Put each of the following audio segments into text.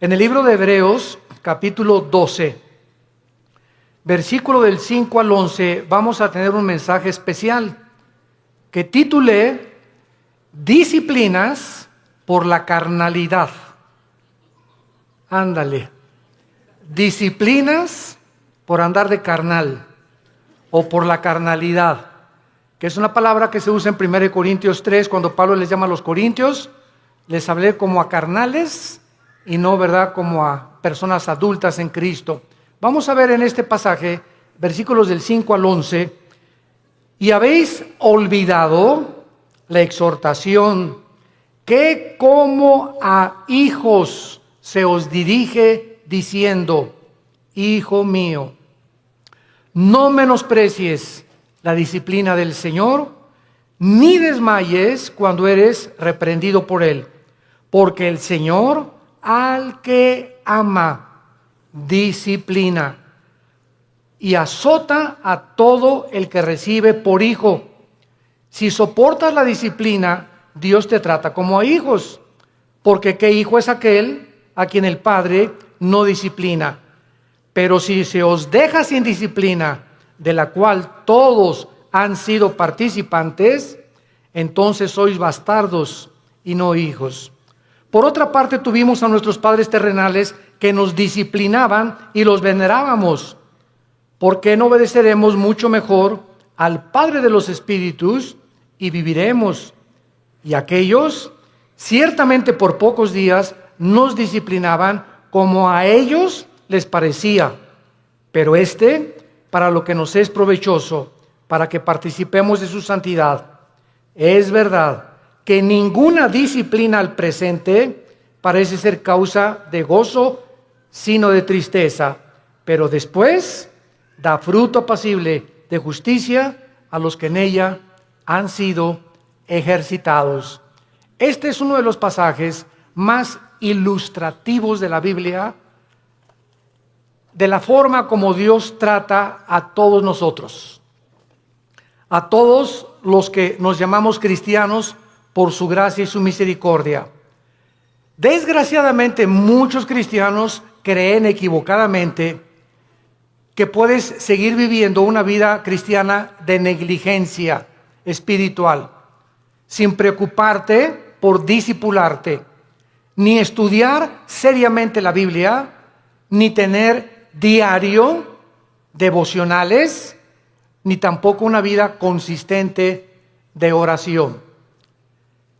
En el libro de Hebreos, capítulo 12, versículo del 5 al 11, vamos a tener un mensaje especial que titulé Disciplinas por la carnalidad. Ándale. Disciplinas por andar de carnal o por la carnalidad, que es una palabra que se usa en 1 Corintios 3, cuando Pablo les llama a los corintios. Les hablé como a carnales y no, ¿verdad?, como a personas adultas en Cristo. Vamos a ver en este pasaje, versículos del 5 al 11. Y habéis olvidado la exhortación que como a hijos se os dirige diciendo: Hijo mío, no menosprecies la disciplina del Señor, ni desmayes cuando eres reprendido por Él. Porque el Señor al que ama disciplina y azota a todo el que recibe por hijo. Si soportas la disciplina, Dios te trata como a hijos. Porque ¿qué hijo es aquel a quien el Padre no disciplina? Pero si se os deja sin disciplina, de la cual todos han sido participantes, entonces sois bastardos y no hijos. Por otra parte, tuvimos a nuestros padres terrenales que nos disciplinaban y los venerábamos. ¿Por qué no obedeceremos mucho mejor al Padre de los Espíritus y viviremos? Y aquellos, ciertamente por pocos días, nos disciplinaban como a ellos les parecía, pero para lo que nos es provechoso, para que participemos de su santidad. Es verdad que ninguna disciplina al presente parece ser causa de gozo, sino de tristeza, pero después da fruto apacible de justicia a los que en ella han sido ejercitados. Este es uno de los pasajes más ilustrativos de la Biblia, de la forma como Dios trata a todos nosotros, a todos los que nos llamamos cristianos por su gracia y su misericordia. Desgraciadamente, muchos cristianos creen equivocadamente que puedes seguir viviendo una vida cristiana de negligencia espiritual, sin preocuparte por discipularte, ni estudiar seriamente la Biblia, ni tener diario devocionales, ni tampoco una vida consistente de oración.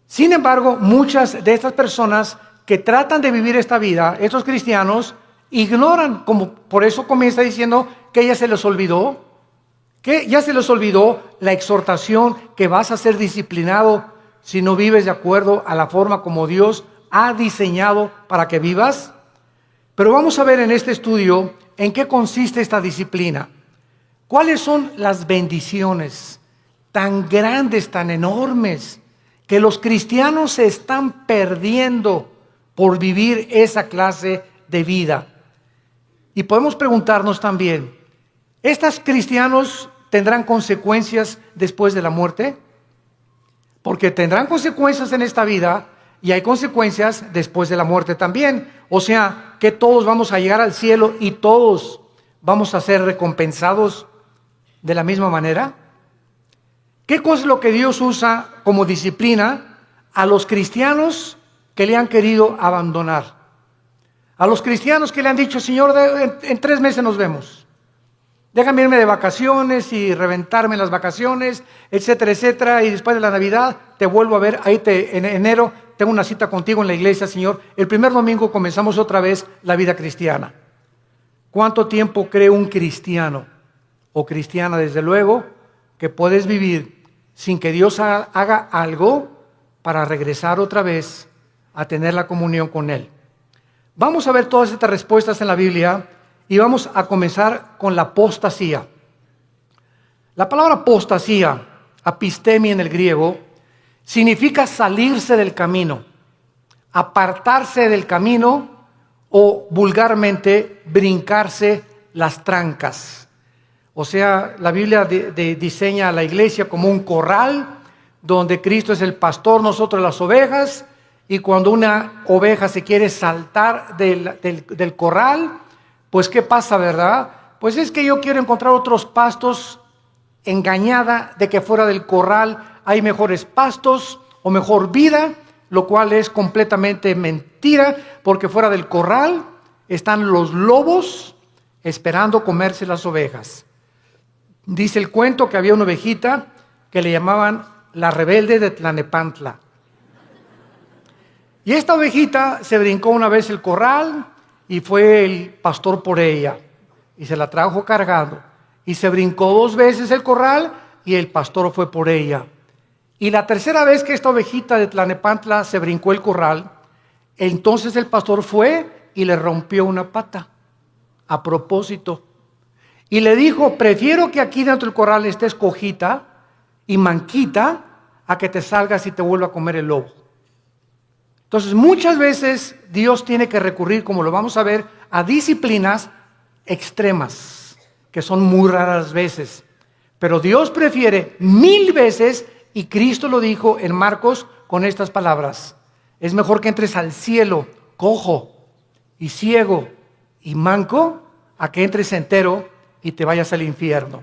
Sin embargo, muchas de estas personas que tratan de vivir esta vida, estos cristianos, ignoran, como por eso comienza diciendo que ya se les olvidó, la exhortación que vas a ser disciplinado si no vives de acuerdo a la forma como Dios ha diseñado para que vivas. Pero vamos a ver en este estudio en qué consiste esta disciplina. ¿Cuáles son las bendiciones tan grandes, tan enormes, que los cristianos se están perdiendo por vivir esa clase de vida? Y podemos preguntarnos también, ¿estos cristianos tendrán consecuencias después de la muerte? Porque tendrán consecuencias en esta vida y hay consecuencias después de la muerte también. O sea, que todos vamos a llegar al cielo y todos vamos a ser recompensados de la misma manera. ¿Qué cosa es lo que Dios usa como disciplina a los cristianos que le han querido abandonar? A los cristianos que le han dicho: Señor, en 3 meses nos vemos. Déjame irme de vacaciones y reventarme en las vacaciones, etcétera, etcétera. Y después de la Navidad te vuelvo a ver. En enero tengo una cita contigo en la iglesia, Señor. El primer domingo comenzamos otra vez la vida cristiana. ¿Cuánto tiempo cree un cristiano o cristiana, desde luego, que puedes vivir sin que Dios haga algo para regresar otra vez a tener la comunión con Él? Vamos a ver todas estas respuestas en la Biblia y vamos a comenzar con la apostasía. La palabra apostasía, apistemia en el griego, significa salirse del camino, apartarse del camino o vulgarmente brincarse las trancas. O sea, la Biblia diseña a la iglesia como un corral donde Cristo es el pastor, nosotros las ovejas, y cuando una oveja se quiere saltar del corral, pues ¿qué pasa, verdad? Pues es que yo quiero encontrar otros pastos, engañada de que fuera del corral hay mejores pastos o mejor vida, lo cual es completamente mentira, porque fuera del corral están los lobos esperando comerse las ovejas. Dice el cuento que había una ovejita que le llamaban la rebelde de Tlanepantla. Y esta ovejita se brincó una vez el corral y fue el pastor por ella y se la trajo cargando. Y se brincó 2 veces el corral y el pastor fue por ella. Y la tercera vez que esta ovejita de Tlanepantla se brincó el corral, entonces el pastor fue y le rompió una pata a propósito. Y le dijo: prefiero que aquí dentro del corral estés cojita y manquita a que te salgas y te vuelva a comer el lobo. Entonces muchas veces Dios tiene que recurrir, como lo vamos a ver, a disciplinas extremas, que son muy raras veces. Pero Dios prefiere 1000 veces, y Cristo lo dijo en Marcos con estas palabras: es mejor que entres al cielo cojo y ciego y manco, a que entres entero y te vayas al infierno.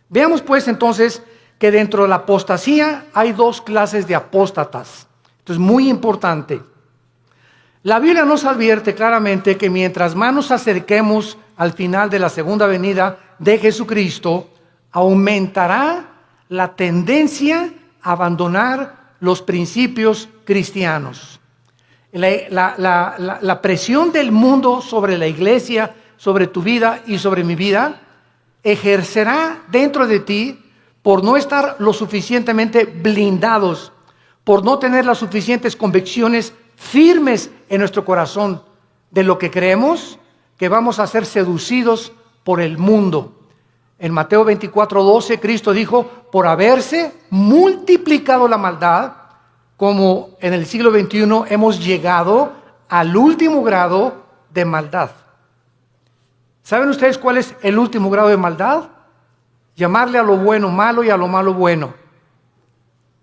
Veamos pues entonces que dentro de la apostasía hay 2 clases de apóstatas. Esto es muy importante. La Biblia nos advierte claramente que mientras más nos acerquemos al final de la segunda venida de Jesucristo, aumentará la tendencia a abandonar los principios cristianos. La presión del mundo sobre la iglesia, sobre tu vida y sobre mi vida, ejercerá dentro de ti por no estar lo suficientemente blindados, por no tener las suficientes convicciones firmes en nuestro corazón de lo que creemos, que vamos a ser seducidos por el mundo. En Mateo 24:12, Cristo dijo: por haberse multiplicado la maldad, como en el siglo XXI hemos llegado al último grado de maldad. ¿Saben ustedes cuál es el último grado de maldad? Llamarle a lo bueno malo y a lo malo bueno.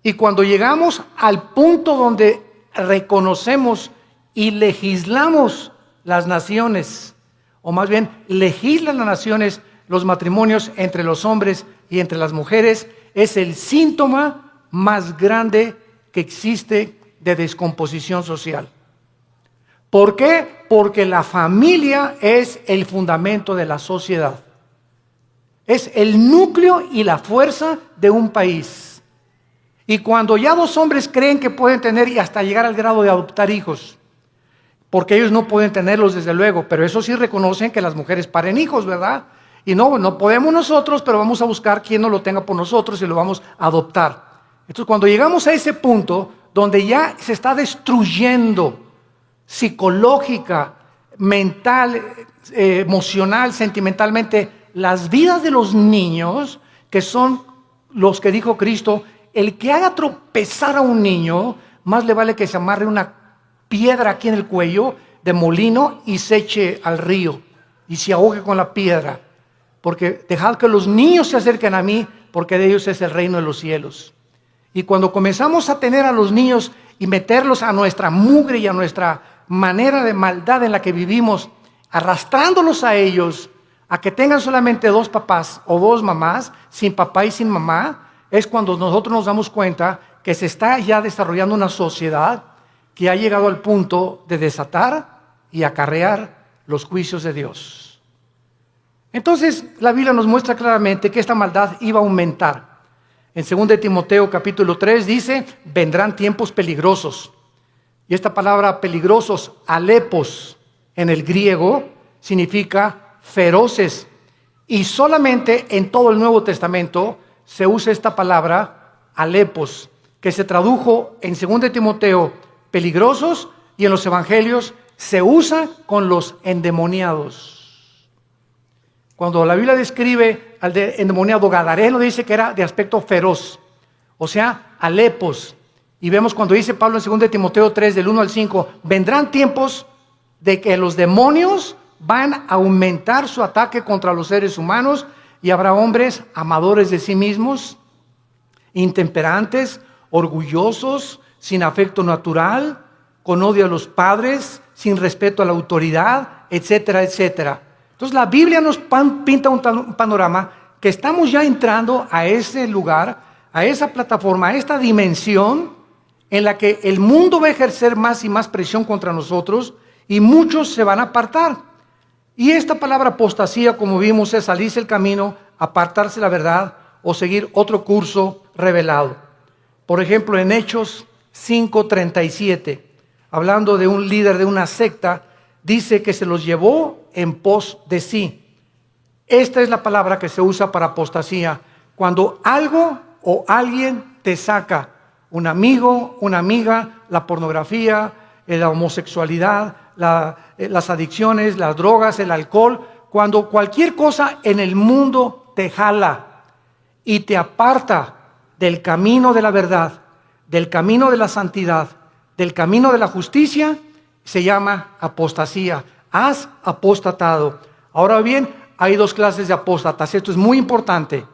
Y cuando llegamos al punto donde reconocemos y legislamos las naciones, o más bien legislan las naciones los matrimonios entre los hombres y entre las mujeres, es el síntoma más grande que existe de descomposición social. ¿Por qué? Porque la familia es el fundamento de la sociedad. Es el núcleo y la fuerza de un país. Y cuando ya 2 hombres creen que pueden tener y hasta llegar al grado de adoptar hijos, porque ellos no pueden tenerlos desde luego, pero eso sí reconocen que las mujeres paren hijos, ¿verdad? Y no podemos nosotros, pero vamos a buscar quien no lo tenga por nosotros y lo vamos a adoptar. Entonces cuando llegamos a ese punto donde ya se está destruyendo psicológica, mental, emocional, sentimentalmente las vidas de los niños, que son los que dijo Cristo: el que haga tropezar a un niño, más le vale que se amarre una piedra aquí en el cuello de molino y se eche al río y se ahogue con la piedra, porque dejad que los niños se acerquen a mí, porque de ellos es el reino de los cielos. Y cuando comenzamos a tener a los niños y meterlos a nuestra mugre y a nuestra manera de maldad en la que vivimos, arrastrándolos a ellos a que tengan solamente 2 papás o 2 mamás, sin papá y sin mamá, es cuando nosotros nos damos cuenta que se está ya desarrollando una sociedad que ha llegado al punto de desatar y acarrear los juicios de Dios. Entonces la Biblia nos muestra claramente que esta maldad iba a aumentar. En 2 Timoteo capítulo 3 dice: vendrán tiempos peligrosos. Y esta palabra peligrosos, alepos, en el griego, significa feroces. Y solamente en todo el Nuevo Testamento se usa esta palabra alepos, que se tradujo en 2 Timoteo peligrosos, y en los evangelios se usa con los endemoniados. Cuando la Biblia describe al endemoniado gadareno, dice que era de aspecto feroz, o sea, alepos. Y vemos cuando dice Pablo en 2 Timoteo 3, del 1 al 5, vendrán tiempos de que los demonios van a aumentar su ataque contra los seres humanos, y habrá hombres amadores de sí mismos, intemperantes, orgullosos, sin afecto natural, con odio a los padres, sin respeto a la autoridad, etcétera, etcétera. Entonces la Biblia nos pinta un panorama que estamos ya entrando a ese lugar, a esa plataforma, a esta dimensión en la que el mundo va a ejercer más y más presión contra nosotros y muchos se van a apartar. Y esta palabra apostasía, como vimos, es salirse del camino, apartarse de la verdad o seguir otro curso revelado. Por ejemplo, en Hechos 5:37, hablando de un líder de una secta, dice que se los llevó en pos de sí. Esta es la palabra que se usa para apostasía, cuando algo o alguien te saca, un amigo, una amiga, la pornografía, la homosexualidad, las adicciones, las drogas, el alcohol, cuando cualquier cosa en el mundo te jala y te aparta del camino de la verdad, del camino de la santidad, del camino de la justicia, se llama apostasía. Has apostatado. Ahora bien, hay dos clases de apóstatas. Esto es muy importante.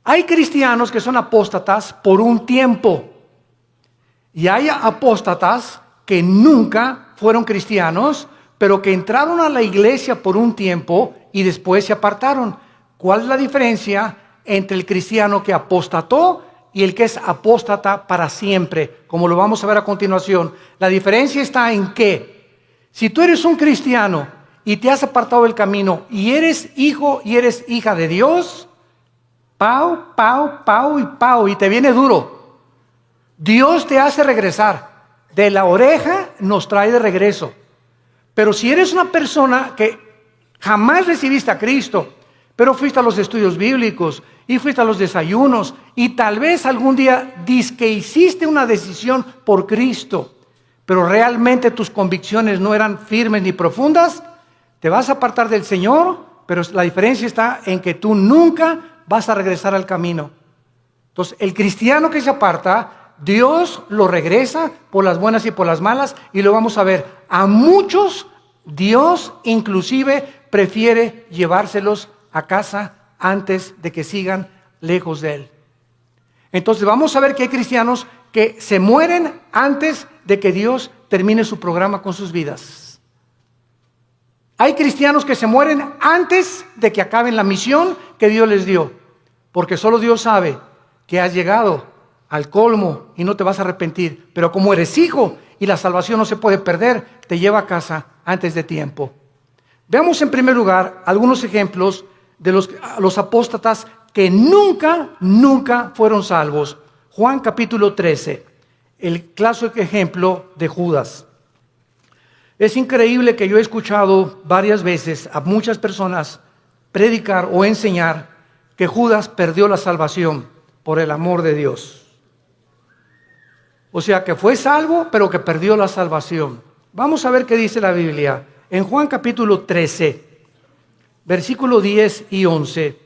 Hay cristianos que son apóstatas por un tiempo. Y hay apóstatas que nunca fueron cristianos, pero que entraron a la iglesia por un tiempo y después se apartaron. ¿Cuál es la diferencia entre el cristiano que apostató y el que es apóstata para siempre? Como lo vamos a ver a continuación. La diferencia está en que si tú eres un cristiano y te has apartado del camino y eres hijo y eres hija de Dios, pau, pau, pau y pau, y te viene duro. Dios te hace regresar. De la oreja nos trae de regreso. Pero si eres una persona que jamás recibiste a Cristo, pero fuiste a los estudios bíblicos y fuiste a los desayunos y tal vez algún día dizque hiciste una decisión por Cristo, pero realmente tus convicciones no eran firmes ni profundas, te vas a apartar del Señor, pero la diferencia está en que tú nunca vas a regresar al camino. Entonces, el cristiano que se aparta, Dios lo regresa por las buenas y por las malas, y lo vamos a ver. A muchos Dios inclusive prefiere llevárselos a casa antes de que sigan lejos de Él. Entonces vamos a ver que hay cristianos que se mueren antes de que Dios termine su programa con sus vidas. Hay cristianos que se mueren antes de que acaben la misión que Dios les dio, porque solo Dios sabe que has llegado al colmo y no te vas a arrepentir, pero como eres hijo y la salvación no se puede perder, te lleva a casa antes de tiempo. Veamos en primer lugar algunos ejemplos de los apóstatas que nunca fueron salvos. Juan capítulo 13, el clásico ejemplo de Judas. Es increíble que yo he escuchado varias veces a muchas personas predicar o enseñar que Judas perdió la salvación por el amor de Dios. O sea, que fue salvo, pero que perdió la salvación. Vamos a ver qué dice la Biblia. En Juan capítulo 13, versículo 10 y 11.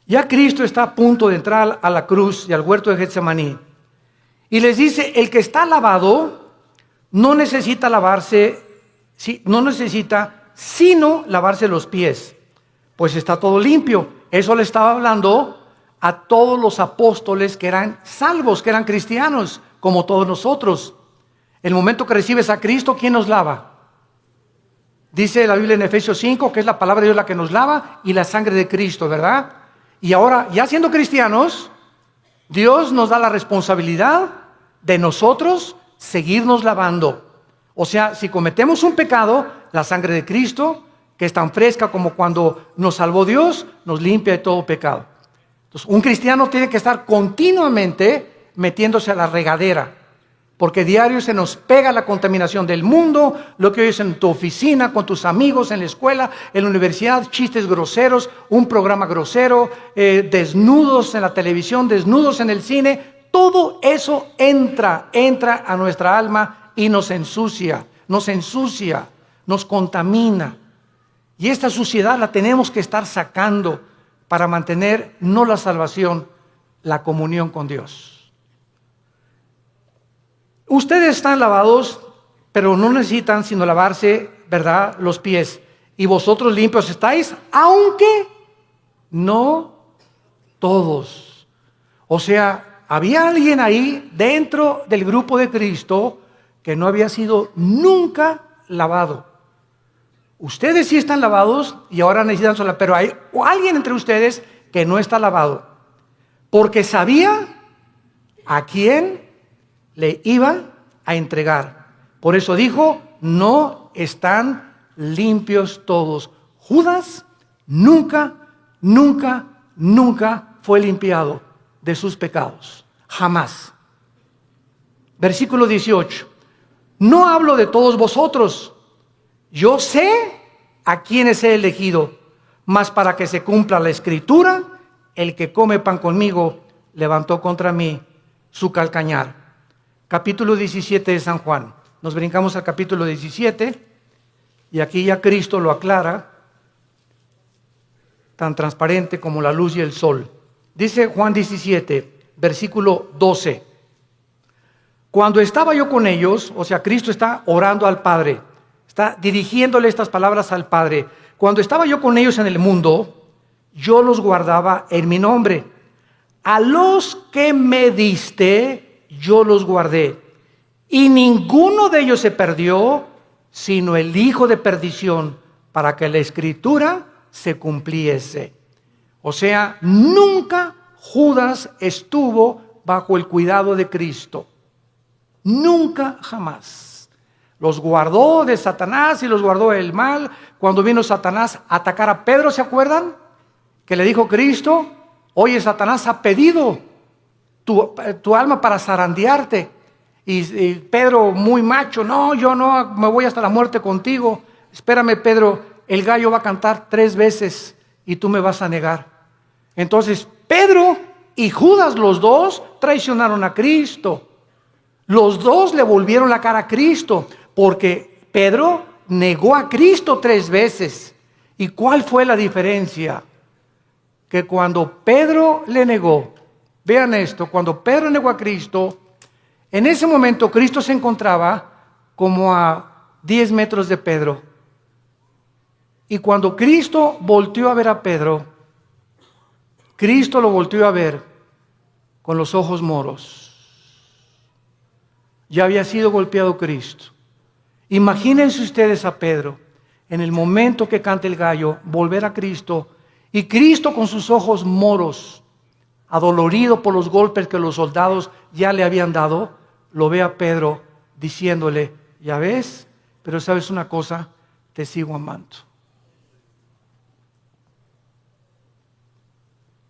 Ya Cristo está a punto de entrar a la cruz y al huerto de Getsemaní. Y les dice, el que está lavado no necesita sino lavarse los pies, pues está todo limpio. Eso le estaba hablando a todos los apóstoles que eran salvos, que eran cristianos, como todos nosotros. El momento que recibes a Cristo, ¿quién nos lava? Dice la Biblia en Efesios 5 que es la palabra de Dios la que nos lava y la sangre de Cristo, ¿verdad? Y ahora, ya siendo cristianos, Dios nos da la responsabilidad de nosotros seguirnos lavando. O sea, si cometemos un pecado, la sangre de Cristo, que es tan fresca como cuando nos salvó Dios, nos limpia de todo pecado. Entonces, un cristiano tiene que estar continuamente metiéndose a la regadera, porque diario se nos pega la contaminación del mundo, lo que oyes en tu oficina, con tus amigos, en la escuela, en la universidad, chistes groseros, un programa grosero, desnudos en la televisión, desnudos en el cine. Todo eso entra a nuestra alma y nos ensucia, nos contamina. Y esta suciedad la tenemos que estar sacando para mantener no la salvación, la comunión con Dios. Ustedes están lavados, pero no necesitan sino lavarse, ¿verdad?, los pies. Y vosotros limpios estáis, aunque no todos. O sea, había alguien ahí dentro del grupo de Cristo que no había sido nunca lavado. Ustedes sí están lavados y ahora necesitan sola, pero hay alguien entre ustedes que no está lavado, porque sabía a quién le iba a entregar. Por eso dijo, no están limpios todos. Judas nunca fue limpiado de sus pecados. Jamás. Versículo 18. No hablo de todos vosotros. Yo sé a quienes he elegido, mas para que se cumpla la escritura, el que come pan conmigo levantó contra mí su calcañar. Capítulo 17 de San Juan. Nos brincamos al capítulo 17 y aquí ya Cristo lo aclara, tan transparente como la luz y el sol. Dice Juan 17, versículo 12. Cuando estaba yo con ellos, o sea, Cristo está orando al Padre, está dirigiéndole estas palabras al Padre. Cuando estaba yo con ellos en el mundo, yo los guardaba en mi nombre. A los que me diste, yo los guardé. Y ninguno de ellos se perdió, sino el hijo de perdición, para que la escritura se cumpliese. O sea, nunca Judas estuvo bajo el cuidado de Cristo. Nunca, jamás. Los guardó de Satanás y los guardó del mal. Cuando vino Satanás a atacar a Pedro, ¿se acuerdan? Que le dijo Cristo, oye, Satanás ha pedido tu alma para zarandearte. Y Pedro, muy macho, no, yo no, me voy hasta la muerte contigo. Espérame, Pedro, el gallo va a cantar 3 veces y tú me vas a negar. Entonces, Pedro y Judas, los dos, traicionaron a Cristo. Los dos le volvieron la cara a Cristo, porque Pedro negó a Cristo 3 veces. ¿Y cuál fue la diferencia? Que cuando Pedro le negó, vean esto, cuando Pedro negó a Cristo, en ese momento Cristo se encontraba como a 10 metros de Pedro. Y cuando Cristo volteó a ver a Pedro, Cristo lo volteó a ver con los ojos moros. Ya había sido golpeado Cristo. Imagínense ustedes a Pedro, en el momento que canta el gallo, volver a Cristo, y Cristo con sus ojos moros, adolorido por los golpes que los soldados ya le habían dado, lo ve a Pedro diciéndole, ya ves, pero sabes una cosa, te sigo amando.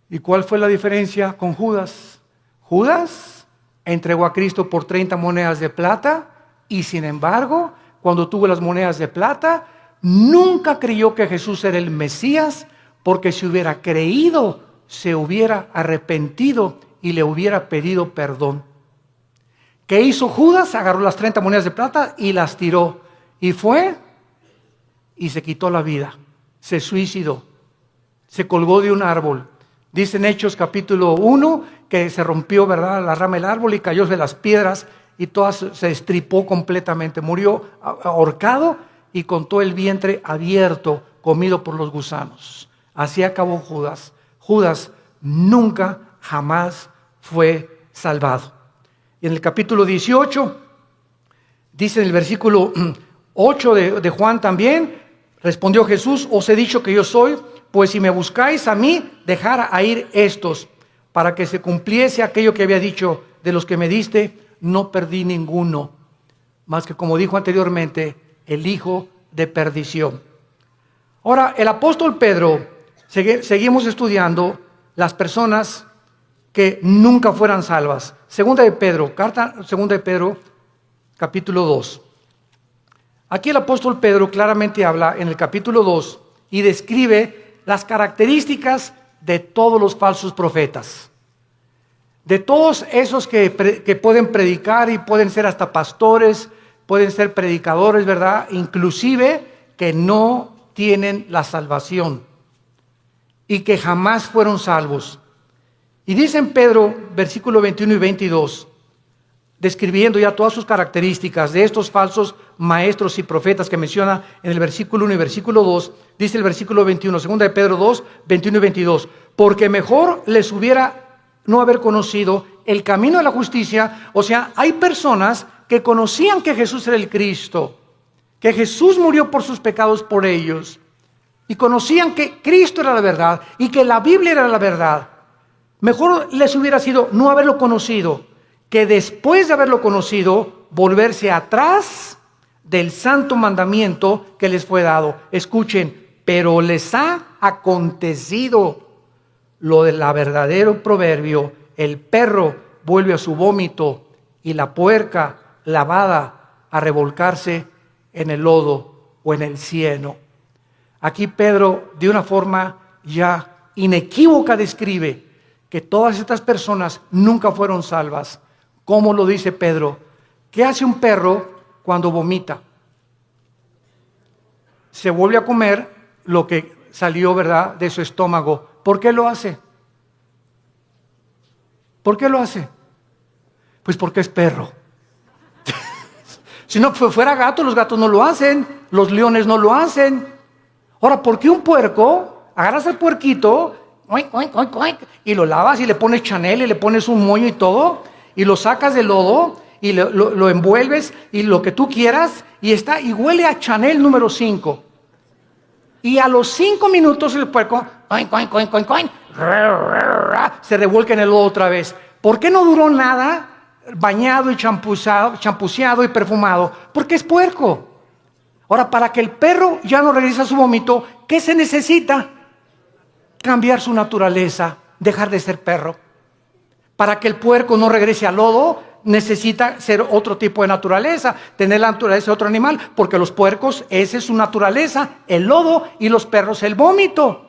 ¿Y cuál fue la diferencia con Judas? Judas entregó a Cristo por 30 monedas de plata y sin embargo, cuando tuvo las monedas de plata, nunca creyó que Jesús era el Mesías, porque si hubiera creído, se hubiera arrepentido y le hubiera pedido perdón. ¿Qué hizo Judas? Agarró las 30 monedas de plata y las tiró. Y fue y se quitó la vida. Se suicidó. Se colgó de un árbol. Dice en Hechos capítulo 1 que se rompió, ¿verdad?, la rama del árbol y cayó de las piedras y todas se estripó completamente. Murió ahorcado y con todo el vientre abierto, comido por los gusanos. Así acabó Judas. Judas nunca, jamás fue salvado. Y en el capítulo 18, dice en el versículo 8 de Juan también, respondió Jesús, os he dicho que yo soy, pues si me buscáis a mí, dejad a ir estos, para que se cumpliese aquello que había dicho, de los que me diste, no perdí ninguno, más que como dijo anteriormente, el hijo de perdición. Ahora, el apóstol Pedro, seguimos estudiando las personas que nunca fueran salvas. Segunda de Pedro, capítulo 2. Aquí el apóstol Pedro claramente habla en el capítulo 2 y describe las características de todos los falsos profetas. De todos esos que pueden predicar y pueden ser hasta pastores, pueden ser predicadores, ¿verdad? Inclusive que no tienen la salvación y que jamás fueron salvos. Y dice en Pedro, versículo 21 y 22, describiendo ya todas sus características de estos falsos maestros y profetas que menciona en el versículo 1 y versículo 2, dice el versículo 21, segunda de Pedro 2, 21 y 22, porque mejor les hubiera no haber conocido el camino de la justicia. O sea, hay personas que conocían que Jesús era el Cristo, que Jesús murió por sus pecados por ellos, y conocían que Cristo era la verdad y que la Biblia era la verdad. Mejor les hubiera sido no haberlo conocido, que después de haberlo conocido, volverse atrás del santo mandamiento que les fue dado. Escuchen, pero les ha acontecido lo del verdadero proverbio: el perro vuelve a su vómito y la puerca lavada a revolcarse en el lodo o en el cieno. Aquí Pedro, de una forma ya inequívoca, describe que todas estas personas nunca fueron salvas. ¿Cómo lo dice Pedro? ¿Qué hace un perro cuando vomita? Se vuelve a comer lo que salió, ¿verdad?, de su estómago. ¿Por qué lo hace? ¿Por qué lo hace? Pues porque es perro. Si no fuera gato, los gatos no lo hacen, los leones no lo hacen. Ahora, ¿por qué un puerco? Agarras al puerquito, oink, oink, oink, oink, y lo lavas y le pones Chanel y le pones un moño y todo, y lo sacas del lodo y lo envuelves y lo que tú quieras, y está y huele a Chanel número 5. Y a los 5 minutos el puerco oink, oink, oink, oink, oink, se revuelca en el lodo otra vez. ¿Por qué no duró nada bañado y champuceado y perfumado? Porque es puerco. Ahora, para que el perro ya no regrese a su vómito, ¿qué se necesita? Cambiar su naturaleza, dejar de ser perro. Para que el puerco no regrese al lodo, necesita ser otro tipo de naturaleza, tener la naturaleza de otro animal, porque los puercos, esa es su naturaleza, el lodo, y los perros el vómito.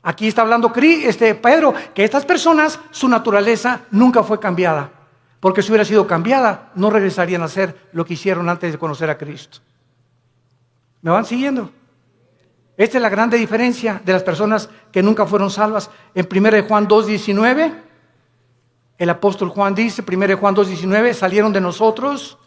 Aquí está hablando Pedro, que estas personas, su naturaleza nunca fue cambiada, porque si hubiera sido cambiada, no regresarían a ser lo que hicieron antes de conocer a Cristo. ¿Me van siguiendo? Esta es la grande diferencia de las personas que nunca fueron salvas. En 1 Juan 2:19, el apóstol Juan dice, 1 Juan 2:19, salieron de nosotros.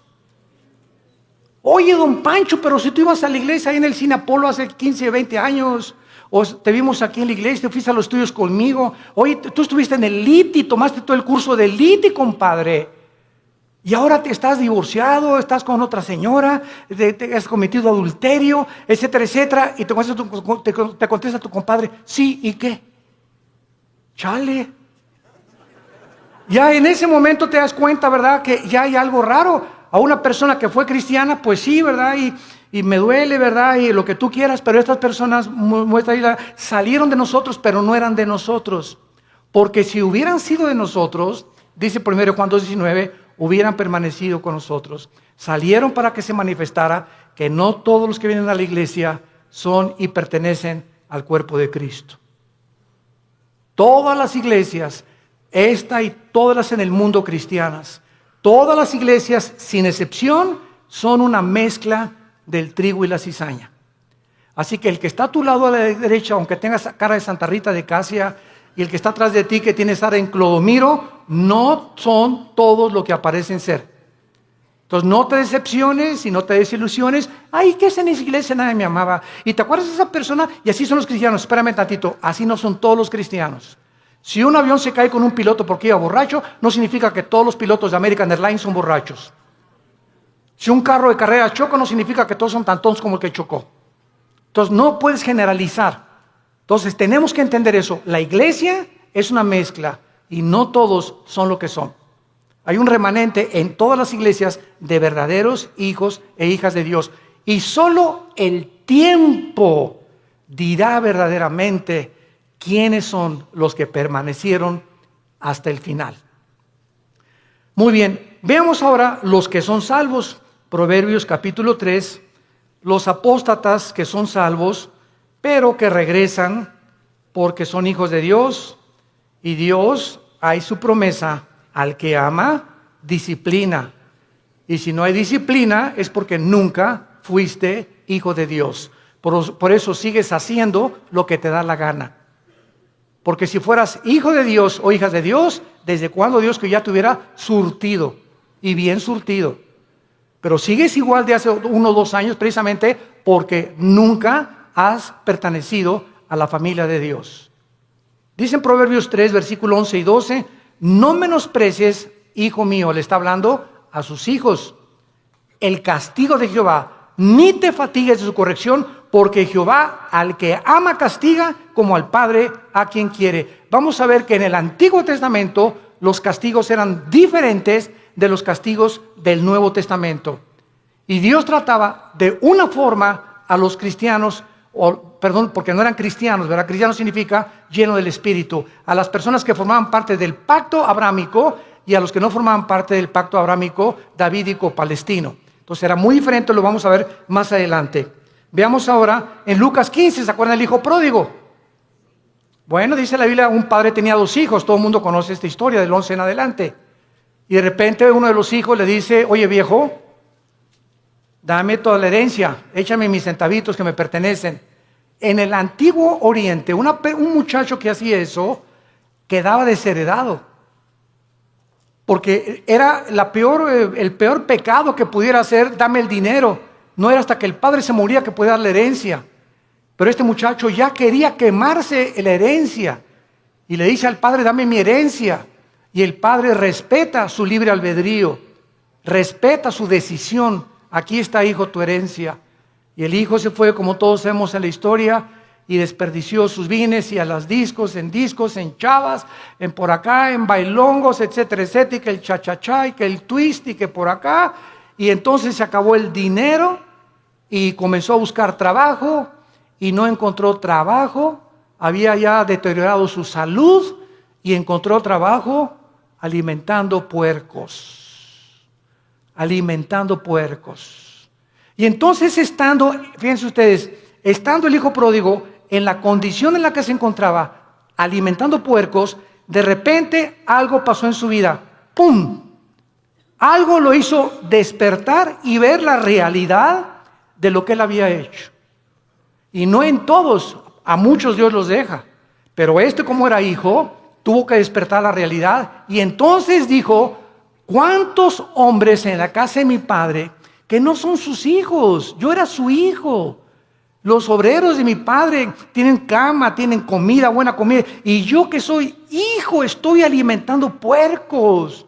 Oye, don Pancho, pero si tú ibas a la iglesia ahí en el Cine Apolo hace 15, 20 años, o te vimos aquí en la iglesia, te fuiste a los estudios conmigo. Oye, tú estuviste en el LITI, tomaste todo el curso del LITI, compadre. Y ahora te estás divorciado, estás con otra señora, te has cometido adulterio, etcétera, etcétera. Y te contesta tu compadre, sí, ¿y qué? Chale. Ya en ese momento te das cuenta, ¿verdad?, que ya hay algo raro. A una persona que fue cristiana, pues sí, ¿verdad? Y me duele, ¿verdad? Y lo que tú quieras, pero estas personas salieron de nosotros, pero no eran de nosotros. Porque si hubieran sido de nosotros, dice 1 Juan 2:19, hubieran permanecido con nosotros. Salieron para que se manifestara que no todos los que vienen a la iglesia son y pertenecen al cuerpo de Cristo. Todas las iglesias, esta y todas las en el mundo cristianas, todas las iglesias sin excepción son una mezcla del trigo y la cizaña. Así que el que está a tu lado a la derecha, aunque tengas cara de Santa Rita de Casia, y el que está atrás de ti, que tiene cara en Clodomiro, no son todos lo que aparecen ser. Entonces no te decepciones y no te desilusiones. Ay, ¿qué es en esa iglesia? Nadie me amaba. ¿Y te acuerdas de esa persona? Y así son los cristianos. Espérame tantito, así no son todos los cristianos. Si un avión se cae con un piloto porque iba borracho, no significa que todos los pilotos de American Airlines son borrachos. Si un carro de carrera choca, no significa que todos son tan tontos como el que chocó. Entonces no puedes generalizar. Entonces tenemos que entender eso. La iglesia es una mezcla y no todos son lo que son. Hay un remanente en todas las iglesias de verdaderos hijos e hijas de Dios. Y solo el tiempo dirá verdaderamente quiénes son los que permanecieron hasta el final. Muy bien, veamos ahora los que son salvos. Proverbios capítulo 3, los apóstatas que son salvos, pero que regresan porque son hijos de Dios, y Dios, hay su promesa, al que ama, disciplina. Y si no hay disciplina es porque nunca fuiste hijo de Dios. Por eso sigues haciendo lo que te da la gana. Porque si fueras hijo de Dios o hijas de Dios, ¿desde cuándo Dios que ya te hubiera surtido? Y bien surtido. Pero sigues igual de hace 1 o 2 años precisamente porque nunca has pertenecido a la familia de Dios. Dice en Proverbios 3, versículo 11 y 12, no menosprecies, hijo mío, le está hablando a sus hijos, el castigo de Jehová, ni te fatigues de su corrección, porque Jehová al que ama castiga, como al padre a quien quiere. Vamos a ver que en el Antiguo Testamento los castigos eran diferentes de los castigos del Nuevo Testamento. Y Dios trataba de una forma a los cristianos, porque no eran cristianos, ¿verdad? Cristiano significa lleno del Espíritu. A las personas que formaban parte del pacto abrámico y a los que no formaban parte del pacto abrámico davídico palestino. Entonces era muy diferente, lo vamos a ver más adelante. Veamos ahora en Lucas 15, ¿se acuerdan del hijo pródigo? Bueno, dice la Biblia, un padre tenía 2 hijos, todo el mundo conoce esta historia del 11 en adelante. Y de repente uno de los hijos le dice, oye viejo, dame toda la herencia, échame mis centavitos que me pertenecen. En el antiguo Oriente, un muchacho que hacía eso quedaba desheredado. Porque era el peor pecado que pudiera hacer, dame el dinero. No era hasta que el padre se moría que podía dar la herencia. Pero este muchacho ya quería quemarse la herencia. Y le dice al padre, dame mi herencia. Y el padre respeta su libre albedrío, respeta su decisión. Aquí está, hijo, tu herencia. Y el hijo se fue, como todos sabemos en la historia, y desperdició sus bienes y a las discos, en chavas, en por acá, en bailongos, etcétera, etcétera, y que el cha-cha-cha, y que el twist, y que por acá. Y entonces se acabó el dinero y comenzó a buscar trabajo y no encontró trabajo. Había ya deteriorado su salud y encontró trabajo alimentando puercos. Alimentando puercos. Y entonces fíjense ustedes, estando el hijo pródigo en la condición en la que se encontraba, alimentando puercos, de repente algo pasó en su vida. ¡Pum! Algo lo hizo despertar y ver la realidad de lo que él había hecho. Y no en todos, a muchos Dios los deja. Pero como era hijo, tuvo que despertar la realidad. Y entonces dijo, ¿cuántos hombres en la casa de mi padre que no son sus hijos? Yo era su hijo. Los obreros de mi padre tienen cama, tienen comida, buena comida. Y yo que soy hijo estoy alimentando puercos.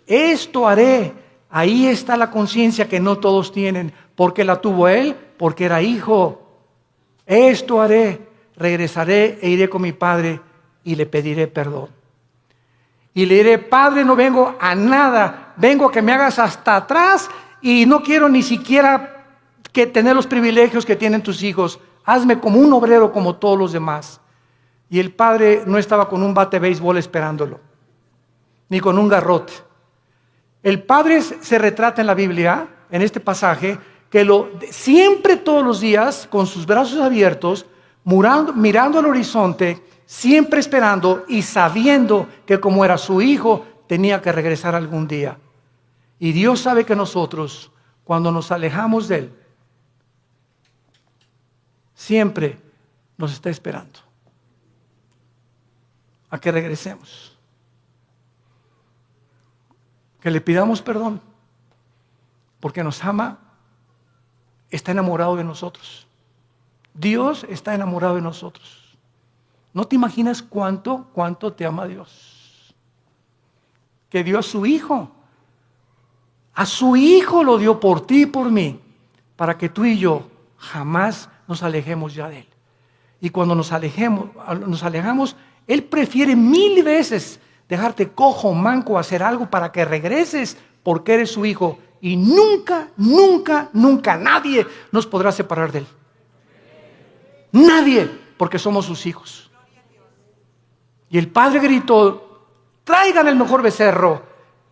Esto haré. Ahí está la conciencia que no todos tienen. ¿Por qué la tuvo él? Porque era hijo. Esto haré. Regresaré e iré con mi padre y le pediré perdón. Y le diré, padre, no vengo a nada. Vengo a que me hagas hasta atrás y no quiero ni siquiera que tener los privilegios que tienen tus hijos. Hazme como un obrero como todos los demás. Y el padre no estaba con un bate de béisbol esperándolo, ni con un garrote. El padre se retrata en la Biblia, en este pasaje, que siempre todos los días, con sus brazos abiertos, mirando al horizonte, siempre esperando y sabiendo que como era su hijo, tenía que regresar algún día. Y Dios sabe que nosotros, cuando nos alejamos de Él, siempre nos está esperando a que regresemos. Que le pidamos perdón, porque nos ama, está enamorado de nosotros. Dios está enamorado de nosotros. No te imaginas cuánto te ama Dios. Que dio a su Hijo. A su Hijo lo dio por ti y por mí, para que tú y yo jamás nos alejemos ya de Él. Y cuando nos alejamos, Él prefiere 1000 veces dejarte cojo, manco, hacer algo para que regreses, porque eres su hijo. Y nunca, nunca, nunca nadie nos podrá separar de Él. Nadie, porque somos sus hijos. Y el padre gritó, traigan el mejor becerro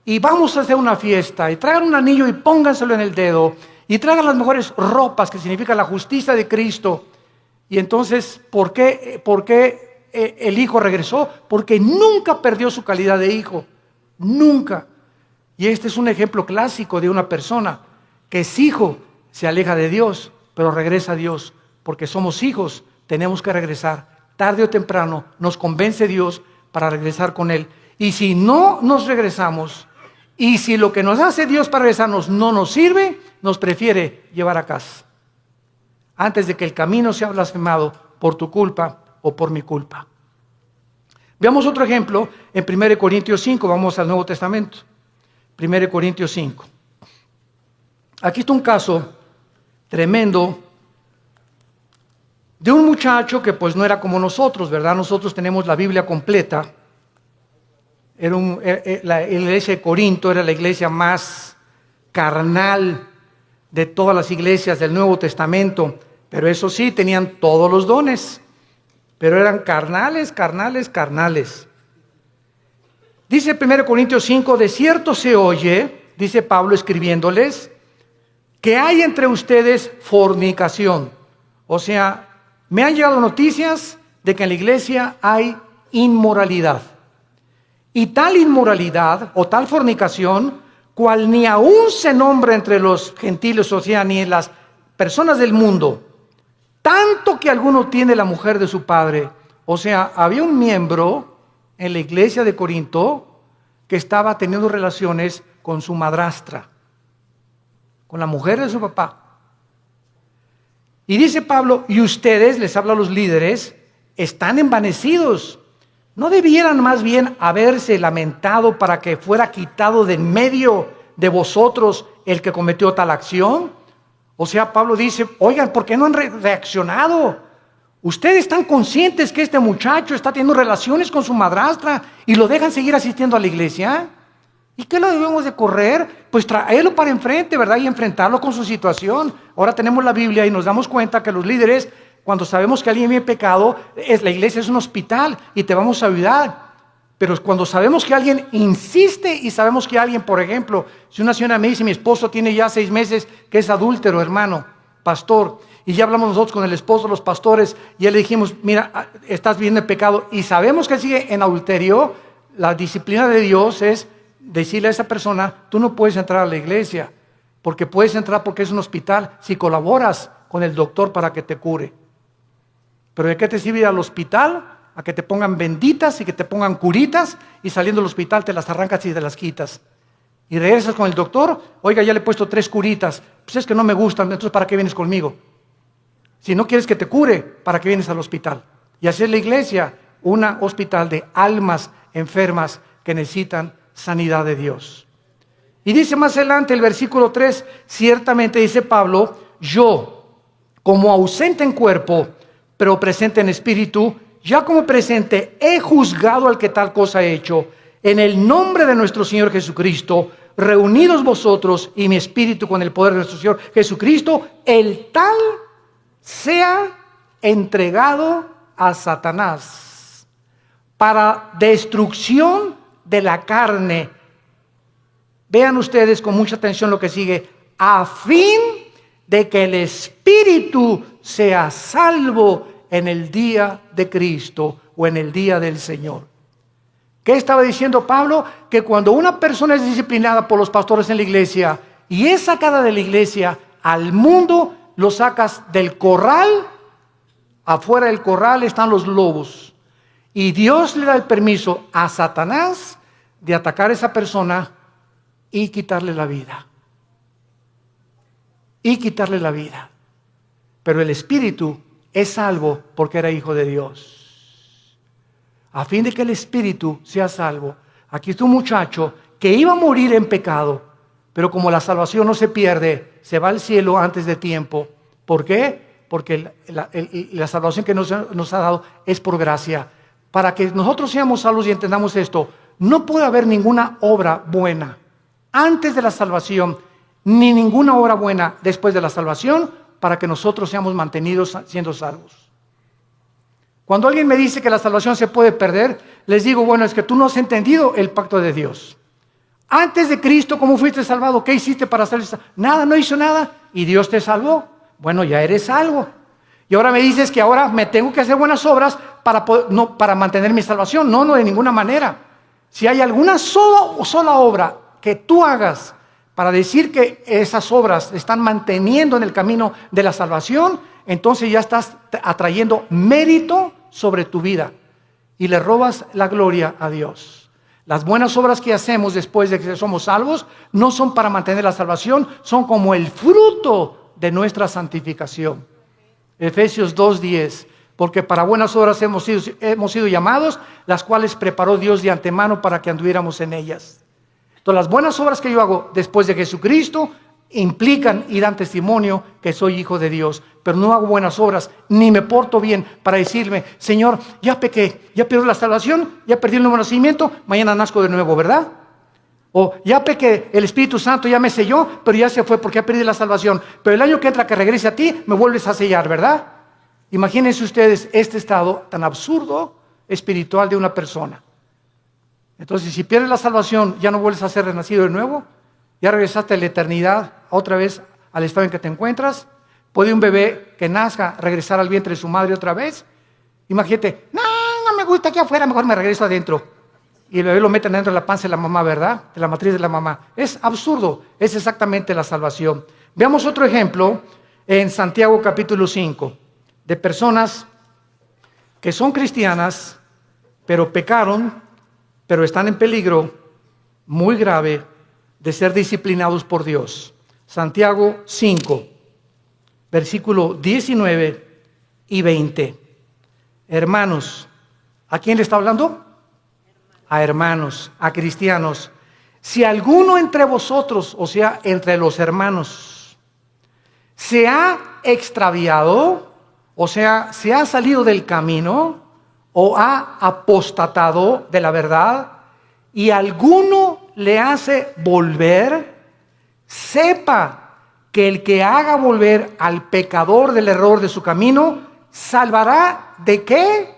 y vamos a hacer una fiesta. Y traigan un anillo y pónganselo en el dedo. Y traigan las mejores ropas, que significa la justicia de Cristo. Y entonces, ¿por qué el hijo regresó? Porque nunca perdió su calidad de hijo. Nunca. Y este es un ejemplo clásico de una persona que es hijo, se aleja de Dios, pero regresa a Dios. Porque somos hijos, tenemos que regresar. Tarde o temprano nos convence Dios para regresar con Él. Y si no nos regresamos, y si lo que nos hace Dios para regresarnos no nos sirve, nos prefiere llevar a casa, antes de que el camino sea blasfemado por tu culpa o por mi culpa. Veamos otro ejemplo en 1 Corintios 5, vamos al Nuevo Testamento. 1 Corintios 5. Aquí está un caso tremendo de un muchacho que pues no era como nosotros, ¿verdad? Nosotros tenemos la Biblia completa. La iglesia de Corinto era la iglesia más carnal de todas las iglesias del Nuevo Testamento, pero eso sí, tenían todos los dones, pero eran carnales. Dice 1 Corintios 5, de cierto se oye, dice Pablo escribiéndoles, que hay entre ustedes fornicación. O sea, me han llegado noticias de que en la iglesia hay inmoralidad. Y tal inmoralidad o tal fornicación, cual ni aún se nombra entre los gentiles, o sea, ni en las personas del mundo, tanto que alguno tiene la mujer de su padre. O sea, había un miembro en la iglesia de Corinto que estaba teniendo relaciones con su madrastra, con la mujer de su papá. Y dice Pablo, y ustedes, les habla a los líderes, están envanecidos. ¿No debieran más bien haberse lamentado para que fuera quitado de en medio de vosotros el que cometió tal acción? O sea, Pablo dice, oigan, ¿por qué no han reaccionado? Ustedes están conscientes que este muchacho está teniendo relaciones con su madrastra y lo dejan seguir asistiendo a la iglesia. ¿Y qué lo debemos de correr? Pues traerlo para enfrente, ¿verdad? Y enfrentarlo con su situación. Ahora tenemos la Biblia y nos damos cuenta que los líderes, cuando sabemos que alguien viene pecado, la iglesia es un hospital y te vamos a ayudar. Pero cuando sabemos que alguien insiste y sabemos que alguien, por ejemplo, si una señora me dice, mi esposo tiene ya 6 meses que es adúltero, hermano, pastor, y ya hablamos nosotros con el esposo, los pastores, y ya le dijimos, mira, estás viviendo en pecado, y sabemos que sigue en adulterio, la disciplina de Dios es decirle a esa persona, tú no puedes entrar a la iglesia, porque puedes entrar porque es un hospital, si colaboras con el doctor para que te cure. Pero ¿de qué te sirve ir al hospital? A que te pongan benditas y que te pongan curitas y saliendo del hospital te las arrancas y te las quitas. Y regresas con el doctor, oiga, ya le he puesto 3 curitas, pues es que no me gustan, entonces ¿para qué vienes conmigo? Si no quieres que te cure, ¿para qué vienes al hospital? Y así es la iglesia, un hospital de almas enfermas que necesitan sanidad de Dios. Y dice más adelante el versículo 3, ciertamente dice Pablo, yo, como ausente en cuerpo, pero presente en espíritu, ya como presente he juzgado al que tal cosa ha hecho, en el nombre de nuestro Señor Jesucristo, reunidos vosotros y mi espíritu con el poder de nuestro Señor Jesucristo, el tal sea entregado a Satanás para destrucción de la carne. Vean ustedes con mucha atención lo que sigue, a fin de que el espíritu sea salvo en el día de Cristo o en el día del Señor. ¿Qué estaba diciendo Pablo? Que cuando una persona es disciplinada por los pastores en la iglesia y es sacada de la iglesia, al mundo lo sacas del corral, afuera del corral están los lobos. Y Dios le da el permiso a Satanás de atacar a esa persona y quitarle la vida. Y quitarle la vida. Pero el espíritu es salvo porque era hijo de Dios. A fin de que el espíritu sea salvo. Aquí está un muchacho que iba a morir en pecado, pero como la salvación no se pierde, se va al cielo antes de tiempo. ¿Por qué? Porque la salvación que nos ha dado es por gracia. Para que nosotros seamos salvos y entendamos esto, no puede haber ninguna obra buena antes de la salvación, ni ninguna obra buena después de la salvación, para que nosotros seamos mantenidos siendo salvos. Cuando alguien me dice que la salvación se puede perder, les digo, bueno, es que tú no has entendido el pacto de Dios. Antes de Cristo, ¿cómo fuiste salvado? ¿Qué hiciste para ser salvo? Nada, no hizo nada, y Dios te salvó. Bueno, ya eres salvo. Y ahora me dices que ahora me tengo que hacer buenas obras para mantener mi salvación. No, de ninguna manera. Si hay alguna sola obra que tú hagas para decir que esas obras están manteniendo en el camino de la salvación, entonces ya estás atrayendo mérito sobre tu vida y le robas la gloria a Dios. Las buenas obras que hacemos después de que somos salvos no son para mantener la salvación, son como el fruto de nuestra santificación. Efesios 2:10, Porque para buenas obras hemos sido llamados, las cuales preparó Dios de antemano para que anduviéramos en ellas. Entonces las buenas obras que yo hago después de Jesucristo implican y dan testimonio que soy hijo de Dios. Pero no hago buenas obras, ni me porto bien para decirme, Señor, ya pequé, ya perdí la salvación, ya perdí el nuevo nacimiento, mañana nazco de nuevo, ¿verdad? O ya pequé, el Espíritu Santo ya me selló, pero ya se fue porque ya perdí la salvación. Pero el año que entra que regrese a ti, me vuelves a sellar, ¿verdad? Imagínense ustedes este estado tan absurdo espiritual de una persona. Entonces, si pierdes la salvación, ya no vuelves a ser renacido de nuevo, ya regresaste a la eternidad, otra vez al estado en que te encuentras. ¿Puede un bebé que nazca regresar al vientre de su madre otra vez? Imagínate, no me gusta aquí afuera, mejor me regreso adentro. Y el bebé lo meten dentro de la panza de la mamá, ¿verdad? De la matriz de la mamá. Es absurdo, es exactamente la salvación. Veamos otro ejemplo en Santiago capítulo 5, de personas que son cristianas, pero pecaron, pero están en peligro muy grave de ser disciplinados por Dios. Santiago 5, versículo 19 y 20. Hermanos, ¿a quién le está hablando? A hermanos, a cristianos. Si alguno entre vosotros, o sea, entre los hermanos, se ha extraviado, o sea, se ha salido del camino, o ha apostatado de la verdad, y alguno le hace volver, sepa que el que haga volver al pecador del error de su camino, salvará ¿de qué?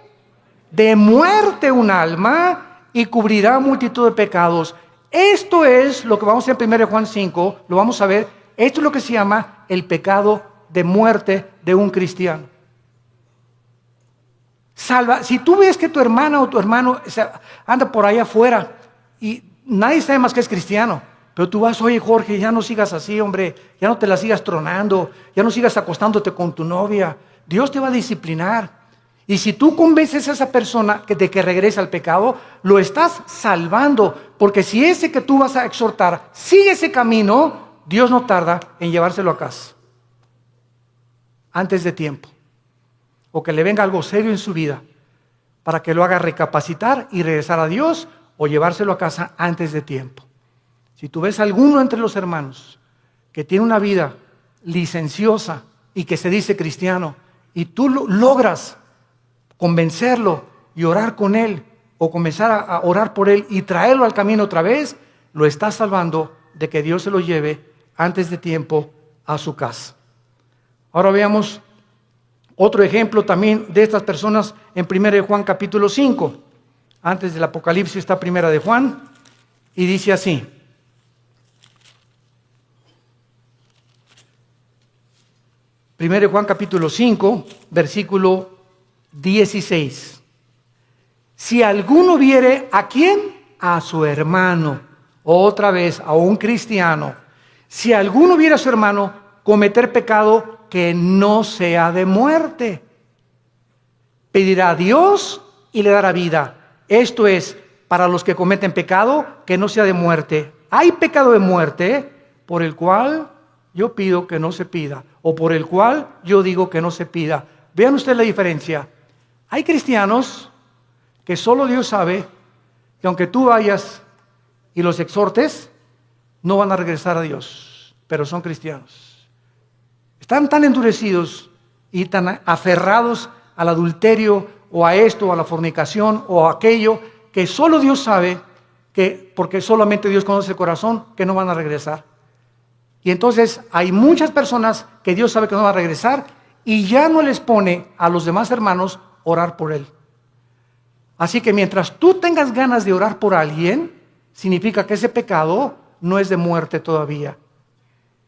De muerte un alma y cubrirá multitud de pecados. Esto es lo que vamos a ver en 1 Juan 5, lo vamos a ver. Esto es lo que se llama el pecado de muerte de un cristiano. Si tú ves que tu hermana o tu hermano anda por ahí afuera y nadie sabe más que es cristiano, pero tú vas, oye Jorge, ya no sigas así, hombre, ya no te la sigas tronando, ya no sigas acostándote con tu novia, Dios te va a disciplinar. Y si tú convences a esa persona de que regrese al pecado, lo estás salvando, porque si ese que tú vas a exhortar sigue ese camino, Dios no tarda en llevárselo a casa antes de tiempo, o que le venga algo serio en su vida para que lo haga recapacitar y regresar a Dios, o llevárselo a casa antes de tiempo. Si tú ves a alguno entre los hermanos que tiene una vida licenciosa y que se dice cristiano, y tú logras convencerlo y orar con él, o comenzar a orar por él y traerlo al camino otra vez, lo estás salvando de que Dios se lo lleve antes de tiempo a su casa. Ahora veamos otro ejemplo también de estas personas en 1 Juan capítulo 5. Antes del Apocalipsis está 1 Juan y dice así. Primero Juan capítulo 5, versículo 16. Si alguno viere, ¿a quién? A su hermano, otra vez a un cristiano. Si alguno viere a su hermano cometer pecado que no sea de muerte, pedirá a Dios y le dará vida. Esto es, para los que cometen pecado que no sea de muerte. Hay pecado de muerte por el cual yo pido que no se pida, o por el cual yo digo que no se pida. Vean ustedes la diferencia. Hay cristianos que solo Dios sabe que aunque tú vayas y los exhortes, no van a regresar a Dios, pero son cristianos. Están tan endurecidos y tan aferrados al adulterio o a esto, o a la fornicación o a aquello, que solo Dios sabe, que porque solamente Dios conoce el corazón, que no van a regresar. Y entonces hay muchas personas que Dios sabe que no van a regresar y ya no les pone a los demás hermanos orar por él. Así que mientras tú tengas ganas de orar por alguien, significa que ese pecado no es de muerte todavía.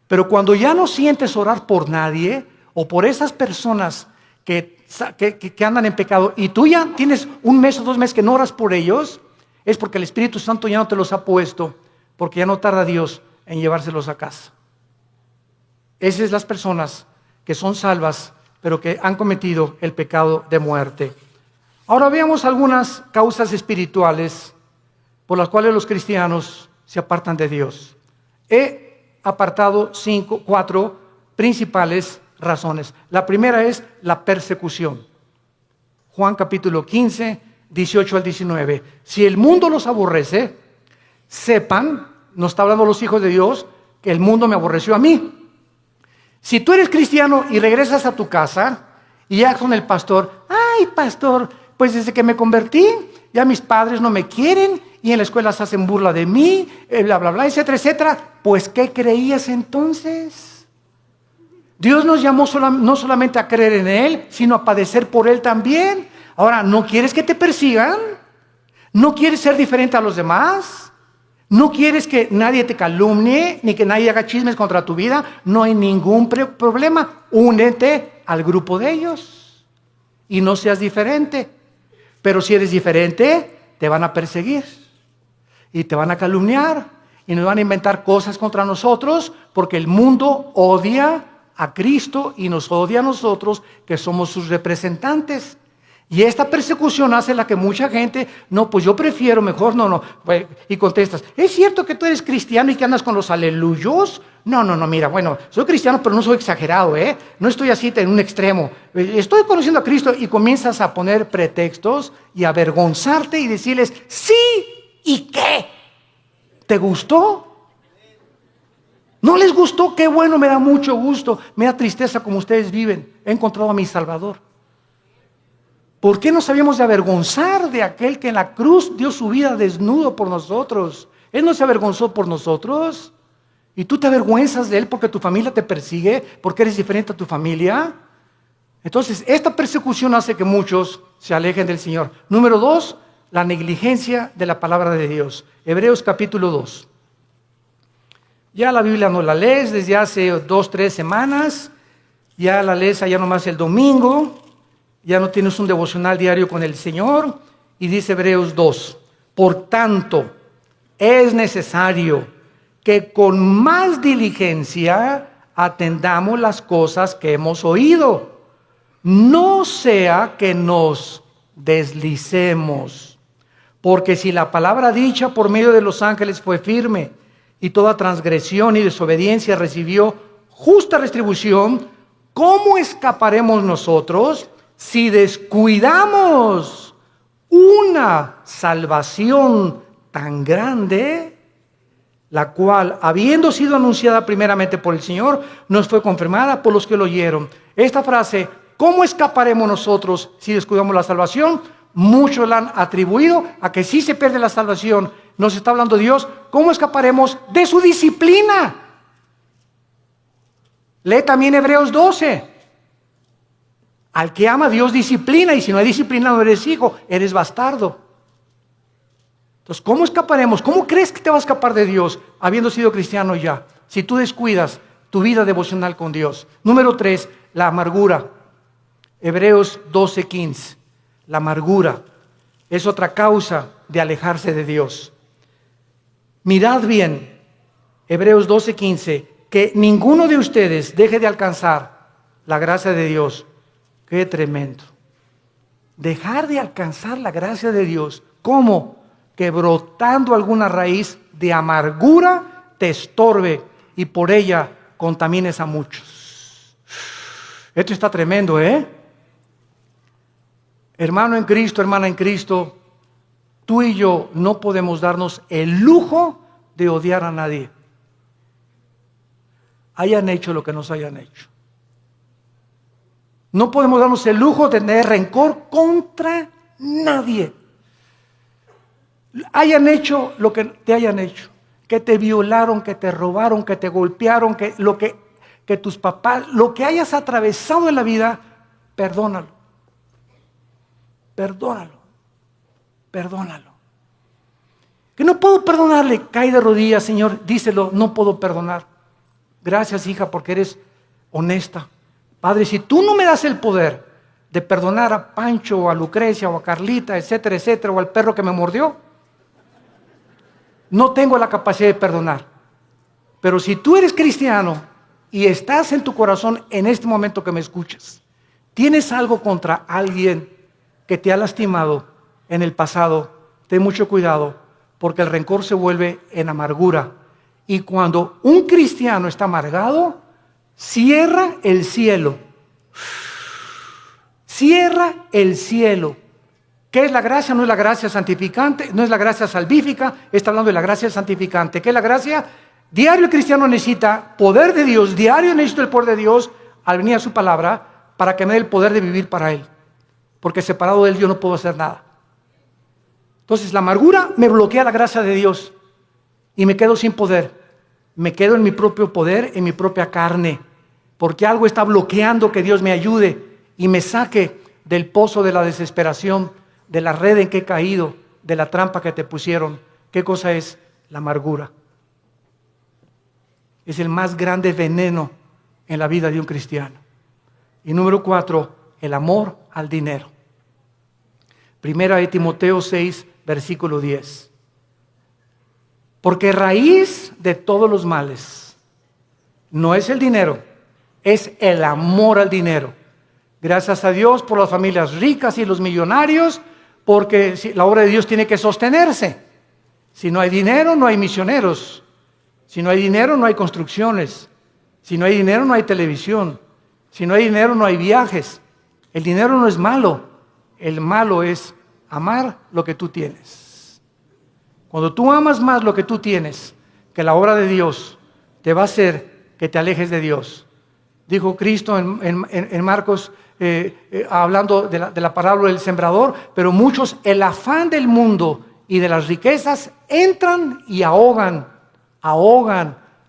Pero cuando ya no sientes orar por nadie o por esas personas que andan en pecado y tú ya tienes un mes o 2 meses que no oras por ellos, es porque el Espíritu Santo ya no te los ha puesto, porque ya no tarda Dios en llevárselos a casa. Esas son las personas que son salvas, pero que han cometido el pecado de muerte. Ahora veamos algunas causas espirituales por las cuales los cristianos se apartan de Dios. He apartado 4 principales razones. La primera es la persecución. Juan capítulo 15, 18 al 19. Si el mundo los aborrece, sepan, nos está hablando los hijos de Dios, que el mundo me aborreció a mí. Si tú eres cristiano y regresas a tu casa y ya con el pastor, ay pastor, pues desde que me convertí, ya mis padres no me quieren y en la escuela se hacen burla de mí, bla, bla, bla, etcétera, etcétera. Pues, ¿qué creías entonces? Dios nos llamó no solamente a creer en Él, sino a padecer por Él también. Ahora, ¿no quieres que te persigan? ¿No quieres ser diferente a los demás? ¿No quieres que nadie te calumnie, ni que nadie haga chismes contra tu vida? No hay ningún problema. Únete al grupo de ellos y no seas diferente. Pero si eres diferente, te van a perseguir y te van a calumniar y nos van a inventar cosas contra nosotros, porque el mundo odia a Cristo y nos odia a nosotros, que somos sus representantes. Y esta persecución hace la que mucha gente, no, pues yo prefiero mejor, no. Y contestas, ¿es cierto que tú eres cristiano y que andas con los aleluyos? No, mira, bueno, soy cristiano, pero no soy exagerado, no estoy así en un extremo. Estoy conociendo a Cristo, y comienzas a poner pretextos y a avergonzarte y decirles, sí, ¿y qué? ¿Te gustó? ¿No les gustó? Qué bueno, me da mucho gusto, me da tristeza como ustedes viven. He encontrado a mi Salvador. ¿Por qué nos habíamos de avergonzar de aquel que en la cruz dio su vida desnudo por nosotros? Él no se avergonzó por nosotros. ¿Y tú te avergüenzas de Él porque tu familia te persigue? ¿Porque eres diferente a tu familia? Entonces, esta persecución hace que muchos se alejen del Señor. Número 2, la negligencia de la palabra de Dios. Hebreos capítulo 2. Ya la Biblia no la lees desde hace 2-3 semanas. Ya la lees allá nomás el domingo. Ya no tienes un devocional diario con el Señor. Y dice Hebreos 2. Por tanto, es necesario que con más diligencia atendamos las cosas que hemos oído. No sea que nos deslicemos. Porque si la palabra dicha por medio de los ángeles fue firme, y toda transgresión y desobediencia recibió justa retribución, ¿cómo escaparemos nosotros si descuidamos una salvación tan grande, la cual, habiendo sido anunciada primeramente por el Señor, nos fue confirmada por los que lo oyeron? Esta frase, ¿cómo escaparemos nosotros si descuidamos la salvación? Muchos la han atribuido a que si se pierde la salvación. Nos está hablando Dios, ¿cómo escaparemos de su disciplina? Lee también Hebreos 12. Al que ama, Dios disciplina, y si no hay disciplina no eres hijo, eres bastardo. Entonces, ¿cómo escaparemos? ¿Cómo crees que te va a escapar de Dios habiendo sido cristiano ya? Si tú descuidas tu vida devocional con Dios. Número 3, la amargura. Hebreos 12:15. La amargura es otra causa de alejarse de Dios. Mirad bien, Hebreos 12:15, que ninguno de ustedes deje de alcanzar la gracia de Dios. Qué tremendo. Dejar de alcanzar la gracia de Dios. ¿Cómo? Que brotando alguna raíz de amargura te estorbe y por ella contamines a muchos. Esto está tremendo, Hermano en Cristo, hermana en Cristo, tú y yo no podemos darnos el lujo de odiar a nadie. Hayan hecho lo que nos hayan hecho. No podemos darnos el lujo de tener rencor contra nadie. Hayan hecho lo que te hayan hecho. Que te violaron, que te robaron, que te golpearon, que tus papás, lo que hayas atravesado en la vida, perdónalo. Perdónalo. Que no puedo perdonarle, cae de rodillas, Señor, díselo, no puedo perdonar. Gracias, hija, porque eres honesta. Padre, si tú no me das el poder de perdonar a Pancho, o a Lucrecia, o a Carlita, etcétera, etcétera, o al perro que me mordió, no tengo la capacidad de perdonar. Pero si tú eres cristiano y estás en tu corazón en este momento que me escuchas, tienes algo contra alguien que te ha lastimado en el pasado, ten mucho cuidado, porque el rencor se vuelve en amargura. Y cuando un cristiano está amargado, cierra el cielo cierra el cielo. ¿Qué es la gracia? No es la gracia santificante, no es la gracia salvífica, está hablando de la gracia santificante. ¿Qué es la gracia? Diario el cristiano necesita poder de Dios, diario necesito el poder de Dios al venir a su palabra para que me dé el poder de vivir para Él. Porque separado de Él yo no puedo hacer nada. Entonces la amargura me bloquea la gracia de Dios y me quedo sin poder. Me quedo en mi propio poder, en mi propia carne, porque algo está bloqueando que Dios me ayude y me saque del pozo de la desesperación, de la red en que he caído, de la trampa que te pusieron. ¿Qué cosa es? La amargura. Es el más grande veneno en la vida de un cristiano. Y número 4, el amor al dinero. Primera de Timoteo 6, versículo 10. Porque raíz de todos los males no es el dinero, es el amor al dinero. Gracias a Dios por las familias ricas y los millonarios, porque la obra de Dios tiene que sostenerse. Si no hay dinero, no hay misioneros. Si no hay dinero, no hay construcciones. Si no hay dinero, no hay televisión. Si no hay dinero, no hay viajes. El dinero no es malo. El malo es amar lo que tú tienes. Cuando tú amas más lo que tú tienes que la obra de Dios, te va a hacer que te alejes de Dios. Dijo Cristo en Marcos, hablando de la parábola del sembrador, pero muchos, el afán del mundo y de las riquezas, entran y ahogan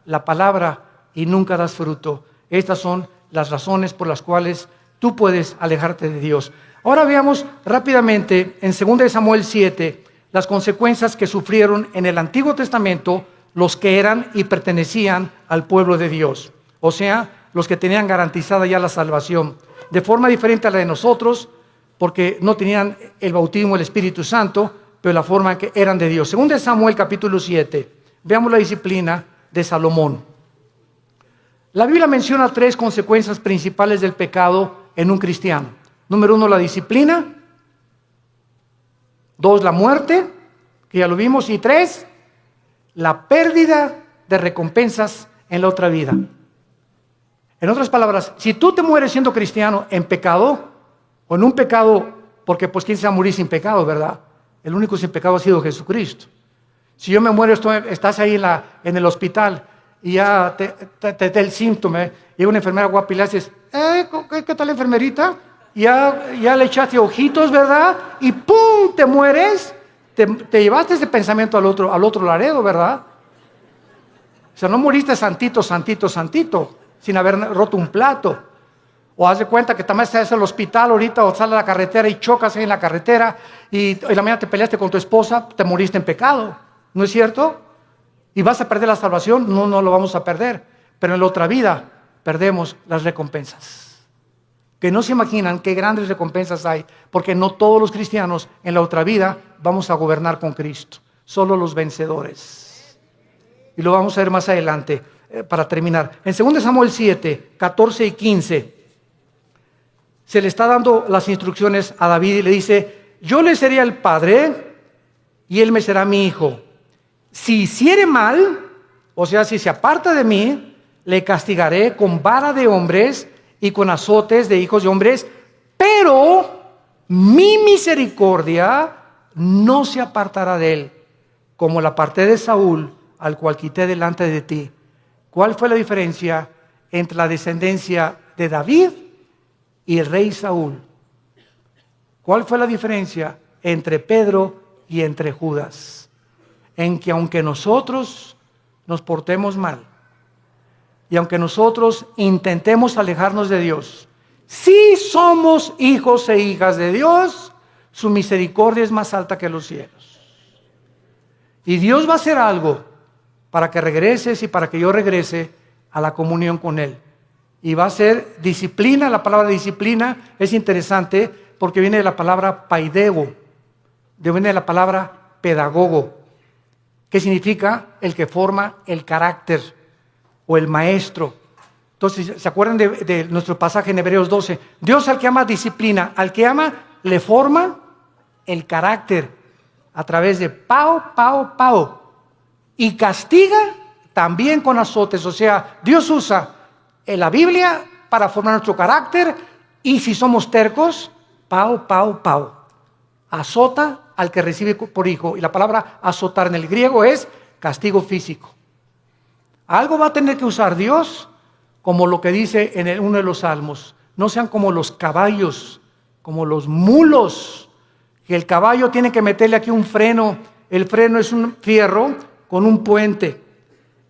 la palabra y nunca das fruto. Estas son las razones por las cuales tú puedes alejarte de Dios. Ahora veamos rápidamente en 2 Samuel 7 las consecuencias que sufrieron en el Antiguo Testamento los que eran y pertenecían al pueblo de Dios. O sea, los que tenían garantizada ya la salvación. De forma diferente a la de nosotros, porque no tenían el bautismo del Espíritu Santo, pero la forma en que eran de Dios. 2 Samuel capítulo 7, veamos la disciplina de Salomón. La Biblia menciona 3 consecuencias principales del pecado en un cristiano. Número 1, la disciplina. 2, la muerte, que ya lo vimos. Y 3, la pérdida de recompensas en la otra vida. En otras palabras, si tú te mueres siendo cristiano en pecado, o en un pecado, porque pues quién se va a morir sin pecado, ¿verdad? El único sin pecado ha sido Jesucristo. Si yo me muero, estás ahí en el hospital y ya te da el síntoma, llega una enfermera guapa y le haces, ¿qué tal, enfermerita? Ya le echaste ojitos, ¿verdad? Y ¡pum! Te mueres. Te llevaste ese pensamiento al otro laredo, ¿verdad? O sea, no moriste santito, sin haber roto un plato. O haz de cuenta que también estás en el hospital ahorita, o sales a la carretera y chocas ahí en la carretera, y la mañana te peleaste con tu esposa, te moriste en pecado. ¿No es cierto? ¿Y vas a perder la salvación? No lo vamos a perder. Pero en la otra vida perdemos las recompensas. Que no se imaginan qué grandes recompensas hay, porque no todos los cristianos en la otra vida vamos a gobernar con Cristo. Solo los vencedores. Y lo vamos a ver más adelante para terminar. En 2 Samuel 7, 14 y 15, se le está dando las instrucciones a David y le dice, yo le seré el padre y él me será mi hijo. Si hiciere mal, o sea, si se aparta de mí, le castigaré con vara de hombres y con azotes de hijos de hombres, pero mi misericordia no se apartará de él, como la aparté de Saúl, al cual quité delante de ti. ¿Cuál fue la diferencia entre la descendencia de David y el rey Saúl? ¿Cuál fue la diferencia entre Pedro y entre Judas? En que aunque nosotros nos portemos mal, y aunque nosotros intentemos alejarnos de Dios, si somos hijos e hijas de Dios, su misericordia es más alta que los cielos. Y Dios va a hacer algo para que regreses y para que yo regrese a la comunión con Él. Y va a ser disciplina. La palabra disciplina es interesante porque viene de la palabra paidego, viene de la palabra pedagogo, que significa el que forma el carácter o el maestro. Entonces, ¿se acuerdan de nuestro pasaje en Hebreos 12? Dios al que ama disciplina, al que ama le forma el carácter a través de pao, y castiga también con azotes. O sea, Dios usa la Biblia para formar nuestro carácter, y si somos tercos, Pau, pau, pau. Azota al que recibe por hijo. Y la palabra azotar en el griego es castigo físico. Algo va a tener que usar Dios, como lo que dice en uno de los salmos. No sean como los caballos, como los mulos, que el caballo tiene que meterle aquí un freno. El freno es un fierro con un puente.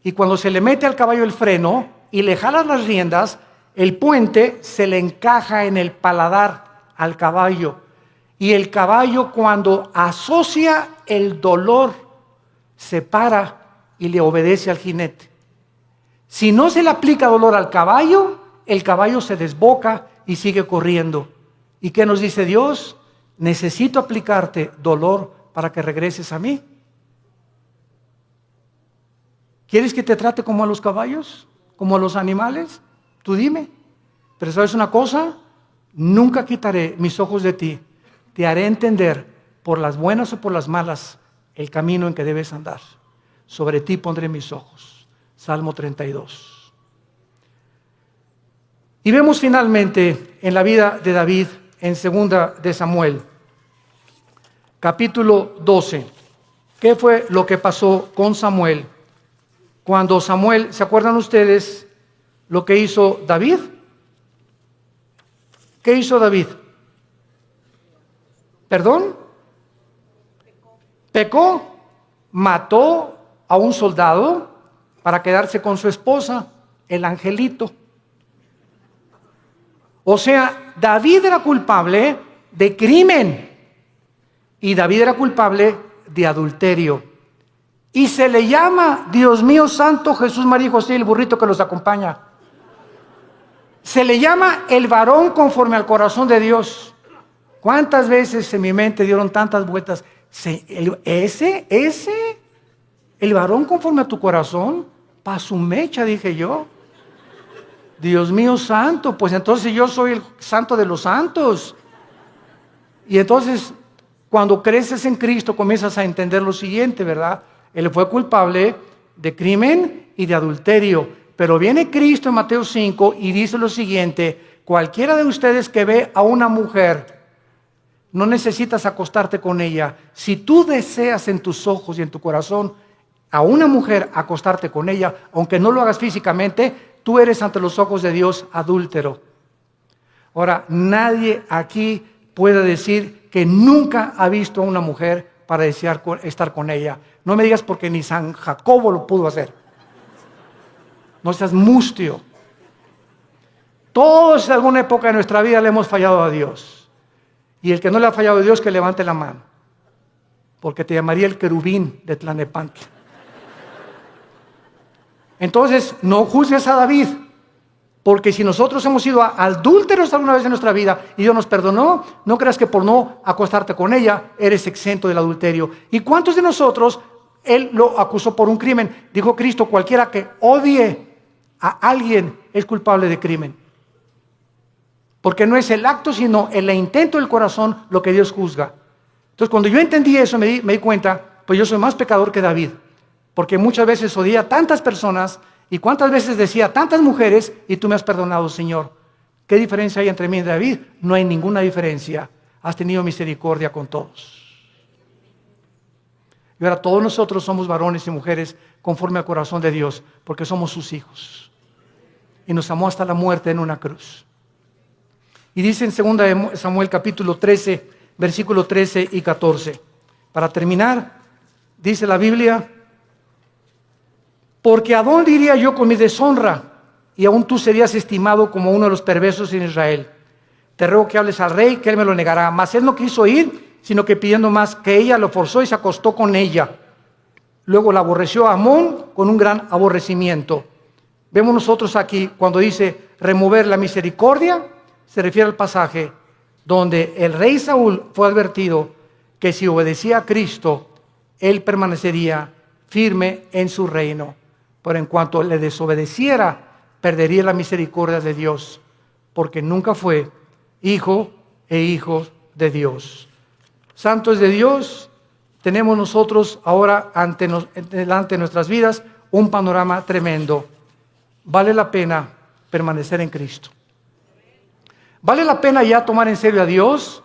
Y cuando se le mete al caballo el freno y le jalan las riendas, el puente se le encaja en el paladar al caballo. Y el caballo, cuando asocia el dolor, se para y le obedece al jinete. Si no se le aplica dolor al caballo, el caballo se desboca y sigue corriendo. ¿Y qué nos dice Dios? Necesito aplicarte dolor para que regreses a mí. ¿Quieres que te trate como a los caballos? ¿Como a los animales? Tú dime. Pero ¿sabes una cosa? Nunca quitaré mis ojos de ti. Te haré entender, por las buenas o por las malas, el camino en que debes andar. Sobre ti pondré mis ojos. Salmo 32. Y vemos finalmente en la vida de David, en 2 de Samuel, capítulo 12. ¿Qué fue lo que pasó con Samuel? Cuando Samuel, ¿se acuerdan ustedes lo que hizo David? ¿Qué hizo David? ¿Perdón? Pecó, mató a un soldado para quedarse con su esposa, el angelito. O sea, David era culpable de crimen y David era culpable de adulterio. Y se le llama, Dios mío santo, Jesús, María y José, el burrito que los acompaña. Se le llama el varón conforme al corazón de Dios. ¿Cuántas veces en mi mente dieron tantas vueltas? El varón conforme a tu corazón, pa' su mecha, dije yo. Dios mío santo, pues entonces yo soy el santo de los santos. Y entonces, cuando creces en Cristo, comienzas a entender lo siguiente, ¿verdad? Él fue culpable de crimen y de adulterio. Pero viene Cristo en Mateo 5 y dice lo siguiente: cualquiera de ustedes que ve a una mujer, no necesitas acostarte con ella. Si tú deseas en tus ojos y en tu corazón a una mujer acostarte con ella, aunque no lo hagas físicamente, tú eres ante los ojos de Dios adúltero. Ahora, nadie aquí puede decir que nunca ha visto a una mujer para desear estar con ella. No me digas porque ni San Jacobo lo pudo hacer. No seas mustio. Todos en alguna época de nuestra vida le hemos fallado a Dios. Y el que no le ha fallado a Dios, que levante la mano. Porque te llamaría el querubín de Tlalnepantla. Entonces, no juzgues a David. Porque si nosotros hemos sido adúlteros alguna vez en nuestra vida y Dios nos perdonó, no creas que por no acostarte con ella eres exento del adulterio. ¿Y cuántos de nosotros Él lo acusó por un crimen? Dijo Cristo: cualquiera que odie a alguien es culpable de crimen. Porque no es el acto, sino el intento del corazón lo que Dios juzga. Entonces, cuando yo entendí eso, me di cuenta, pues yo soy más pecador que David. Porque muchas veces odié a tantas personas y cuántas veces decía a tantas mujeres, y tú me has perdonado, Señor. ¿Qué diferencia hay entre mí y David? No hay ninguna diferencia. Has tenido misericordia con todos. Y ahora todos nosotros somos varones y mujeres conforme al corazón de Dios, porque somos sus hijos. Y nos amó hasta la muerte en una cruz. Y dice en 2 de Samuel capítulo 13, versículo 13 y 14. Para terminar, dice la Biblia: porque ¿a dónde iría yo con mi deshonra? Y aún tú serías estimado como uno de los perversos en Israel. Te ruego que hables al rey, que él me lo negará. Mas él no quiso ir, sino que pidiendo más, que ella lo forzó y se acostó con ella. Luego la aborreció a Amón con un gran aborrecimiento. Vemos nosotros aquí, cuando dice remover la misericordia, se refiere al pasaje donde el rey Saúl fue advertido que si obedecía a Cristo, él permanecería firme en su reino. Pero en cuanto le desobedeciera, perdería la misericordia de Dios, porque nunca fue hijo de Dios. Santos de Dios, tenemos nosotros ahora delante de nuestras vidas un panorama tremendo. Vale la pena permanecer en Cristo. Vale la pena ya tomar en serio a Dios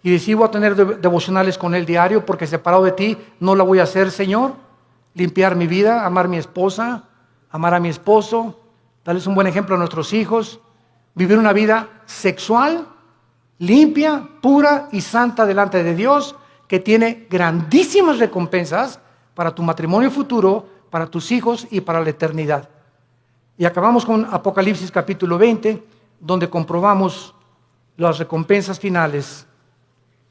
y decir voy a tener devocionales con Él diario porque separado de ti no la voy a hacer, Señor. Limpiar mi vida, amar a mi esposa, amar a mi esposo, darles un buen ejemplo a nuestros hijos, vivir una vida sexual, limpia, pura y santa delante de Dios, que tiene grandísimas recompensas para tu matrimonio futuro, para tus hijos y para la eternidad. Y acabamos con Apocalipsis capítulo 20, donde comprobamos las recompensas finales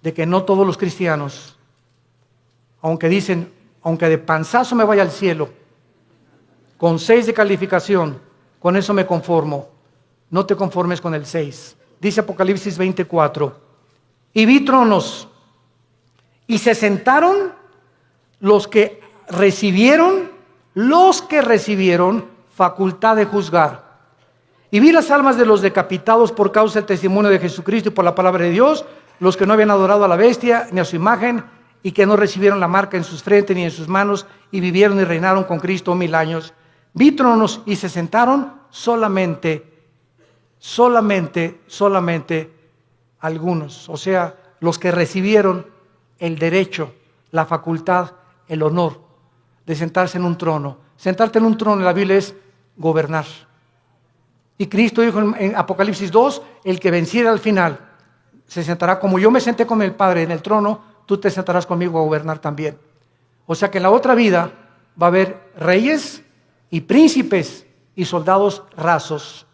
de que no todos los cristianos, aunque dicen, aunque de panzazo me vaya al cielo, con 6 de calificación, con eso me conformo. No te conformes con el 6. Dice Apocalipsis 24, y vi tronos, y se sentaron los que recibieron facultad de juzgar. Y vi las almas de los decapitados por causa del testimonio de Jesucristo y por la palabra de Dios, los que no habían adorado a la bestia ni a su imagen, y que no recibieron la marca en sus frentes ni en sus manos, y vivieron y reinaron con Cristo 1000 años. Vi tronos y se sentaron solamente algunos, o sea, los que recibieron el derecho, la facultad, el honor de sentarse en un trono. Sentarte en un trono en la Biblia es gobernar. Y Cristo dijo en Apocalipsis 2, el que venciera al final se sentará como yo me senté con el Padre en el trono, tú te sentarás conmigo a gobernar también. O sea que en la otra vida va a haber reyes y príncipes y soldados rasos,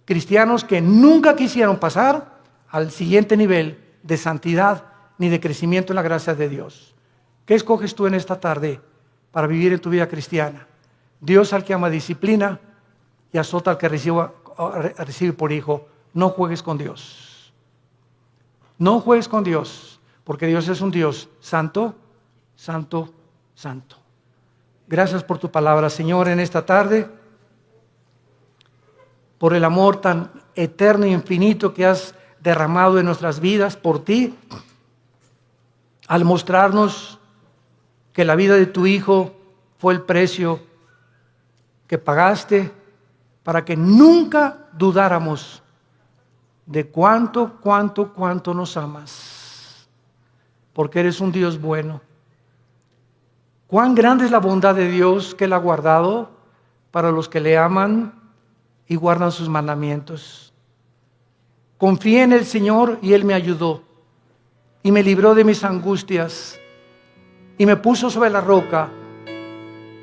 cristianos que nunca quisieron pasar al siguiente nivel de santidad ni de crecimiento en la gracia de Dios. ¿Qué escoges tú en esta tarde para vivir en tu vida cristiana? Dios al que ama disciplina y azota al que recibe por hijo. No juegues con Dios. No juegues con Dios, porque Dios es un Dios santo, santo, santo. Gracias por tu palabra, Señor, en esta tarde, por el amor tan eterno e infinito que has derramado en nuestras vidas por ti, al mostrarnos que la vida de tu Hijo fue el precio que pagaste para que nunca dudáramos de cuánto nos amas, porque eres un Dios bueno. Cuán grande es la bondad de Dios que Él ha guardado para los que le aman y guardan sus mandamientos. Confié en el Señor y Él me ayudó y me libró de mis angustias y me puso sobre la roca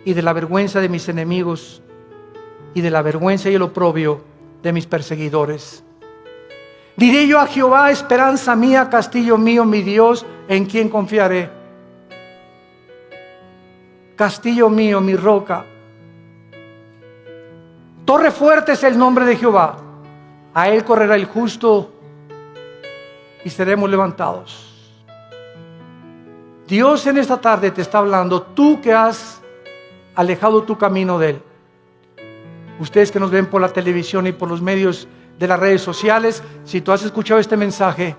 y de la vergüenza de mis enemigos y de la vergüenza y el oprobio de mis perseguidores. Diré yo a Jehová, esperanza mía, castillo mío, mi Dios, en quien confiaré. Castillo mío, mi roca. Torre fuerte es el nombre de Jehová. A él correrá el justo y seremos levantados. Dios en esta tarde te está hablando, tú que has alejado tu camino de Él. Ustedes que nos ven por la televisión y por los medios de las redes sociales, si tú has escuchado este mensaje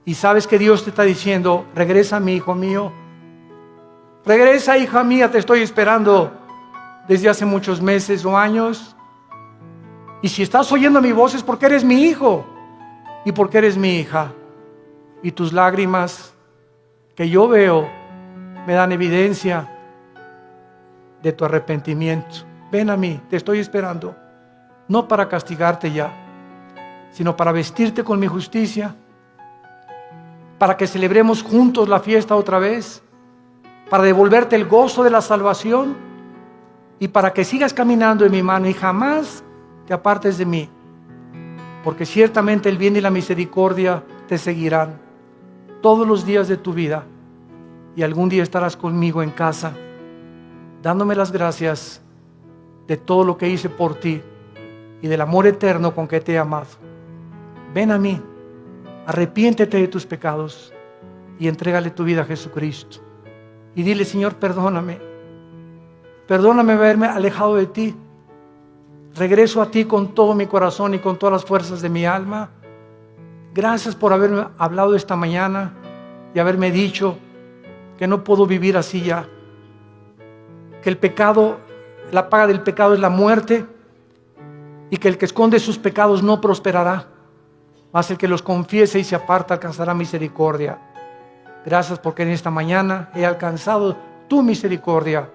y sabes que Dios te está diciendo, regresa mi hijo mío, regresa hija mía, te estoy esperando desde hace muchos meses o años. Y si estás oyendo mi voz es porque eres mi hijo y porque eres mi hija. Y tus lágrimas que yo veo me dan evidencia de tu arrepentimiento. Ven a mí, te estoy esperando. No para castigarte ya, sino para vestirte con mi justicia, para que celebremos juntos la fiesta otra vez, para devolverte el gozo de la salvación y para que sigas caminando en mi mano y jamás te apartes de mí, porque ciertamente el bien y la misericordia te seguirán todos los días de tu vida y algún día estarás conmigo en casa dándome las gracias de todo lo que hice por ti y del amor eterno con que te he amado. Ven a mí, arrepiéntete de tus pecados y entrégale tu vida a Jesucristo y dile, Señor, perdóname haberme alejado de ti. Regreso a ti con todo mi corazón y con todas las fuerzas de mi alma. Gracias por haberme hablado esta mañana y haberme dicho que no puedo vivir así ya, que el pecado, la paga del pecado es la muerte y que el que esconde sus pecados no prosperará. mas el que los confiese y se aparta alcanzará misericordia. Gracias porque en esta mañana he alcanzado tu misericordia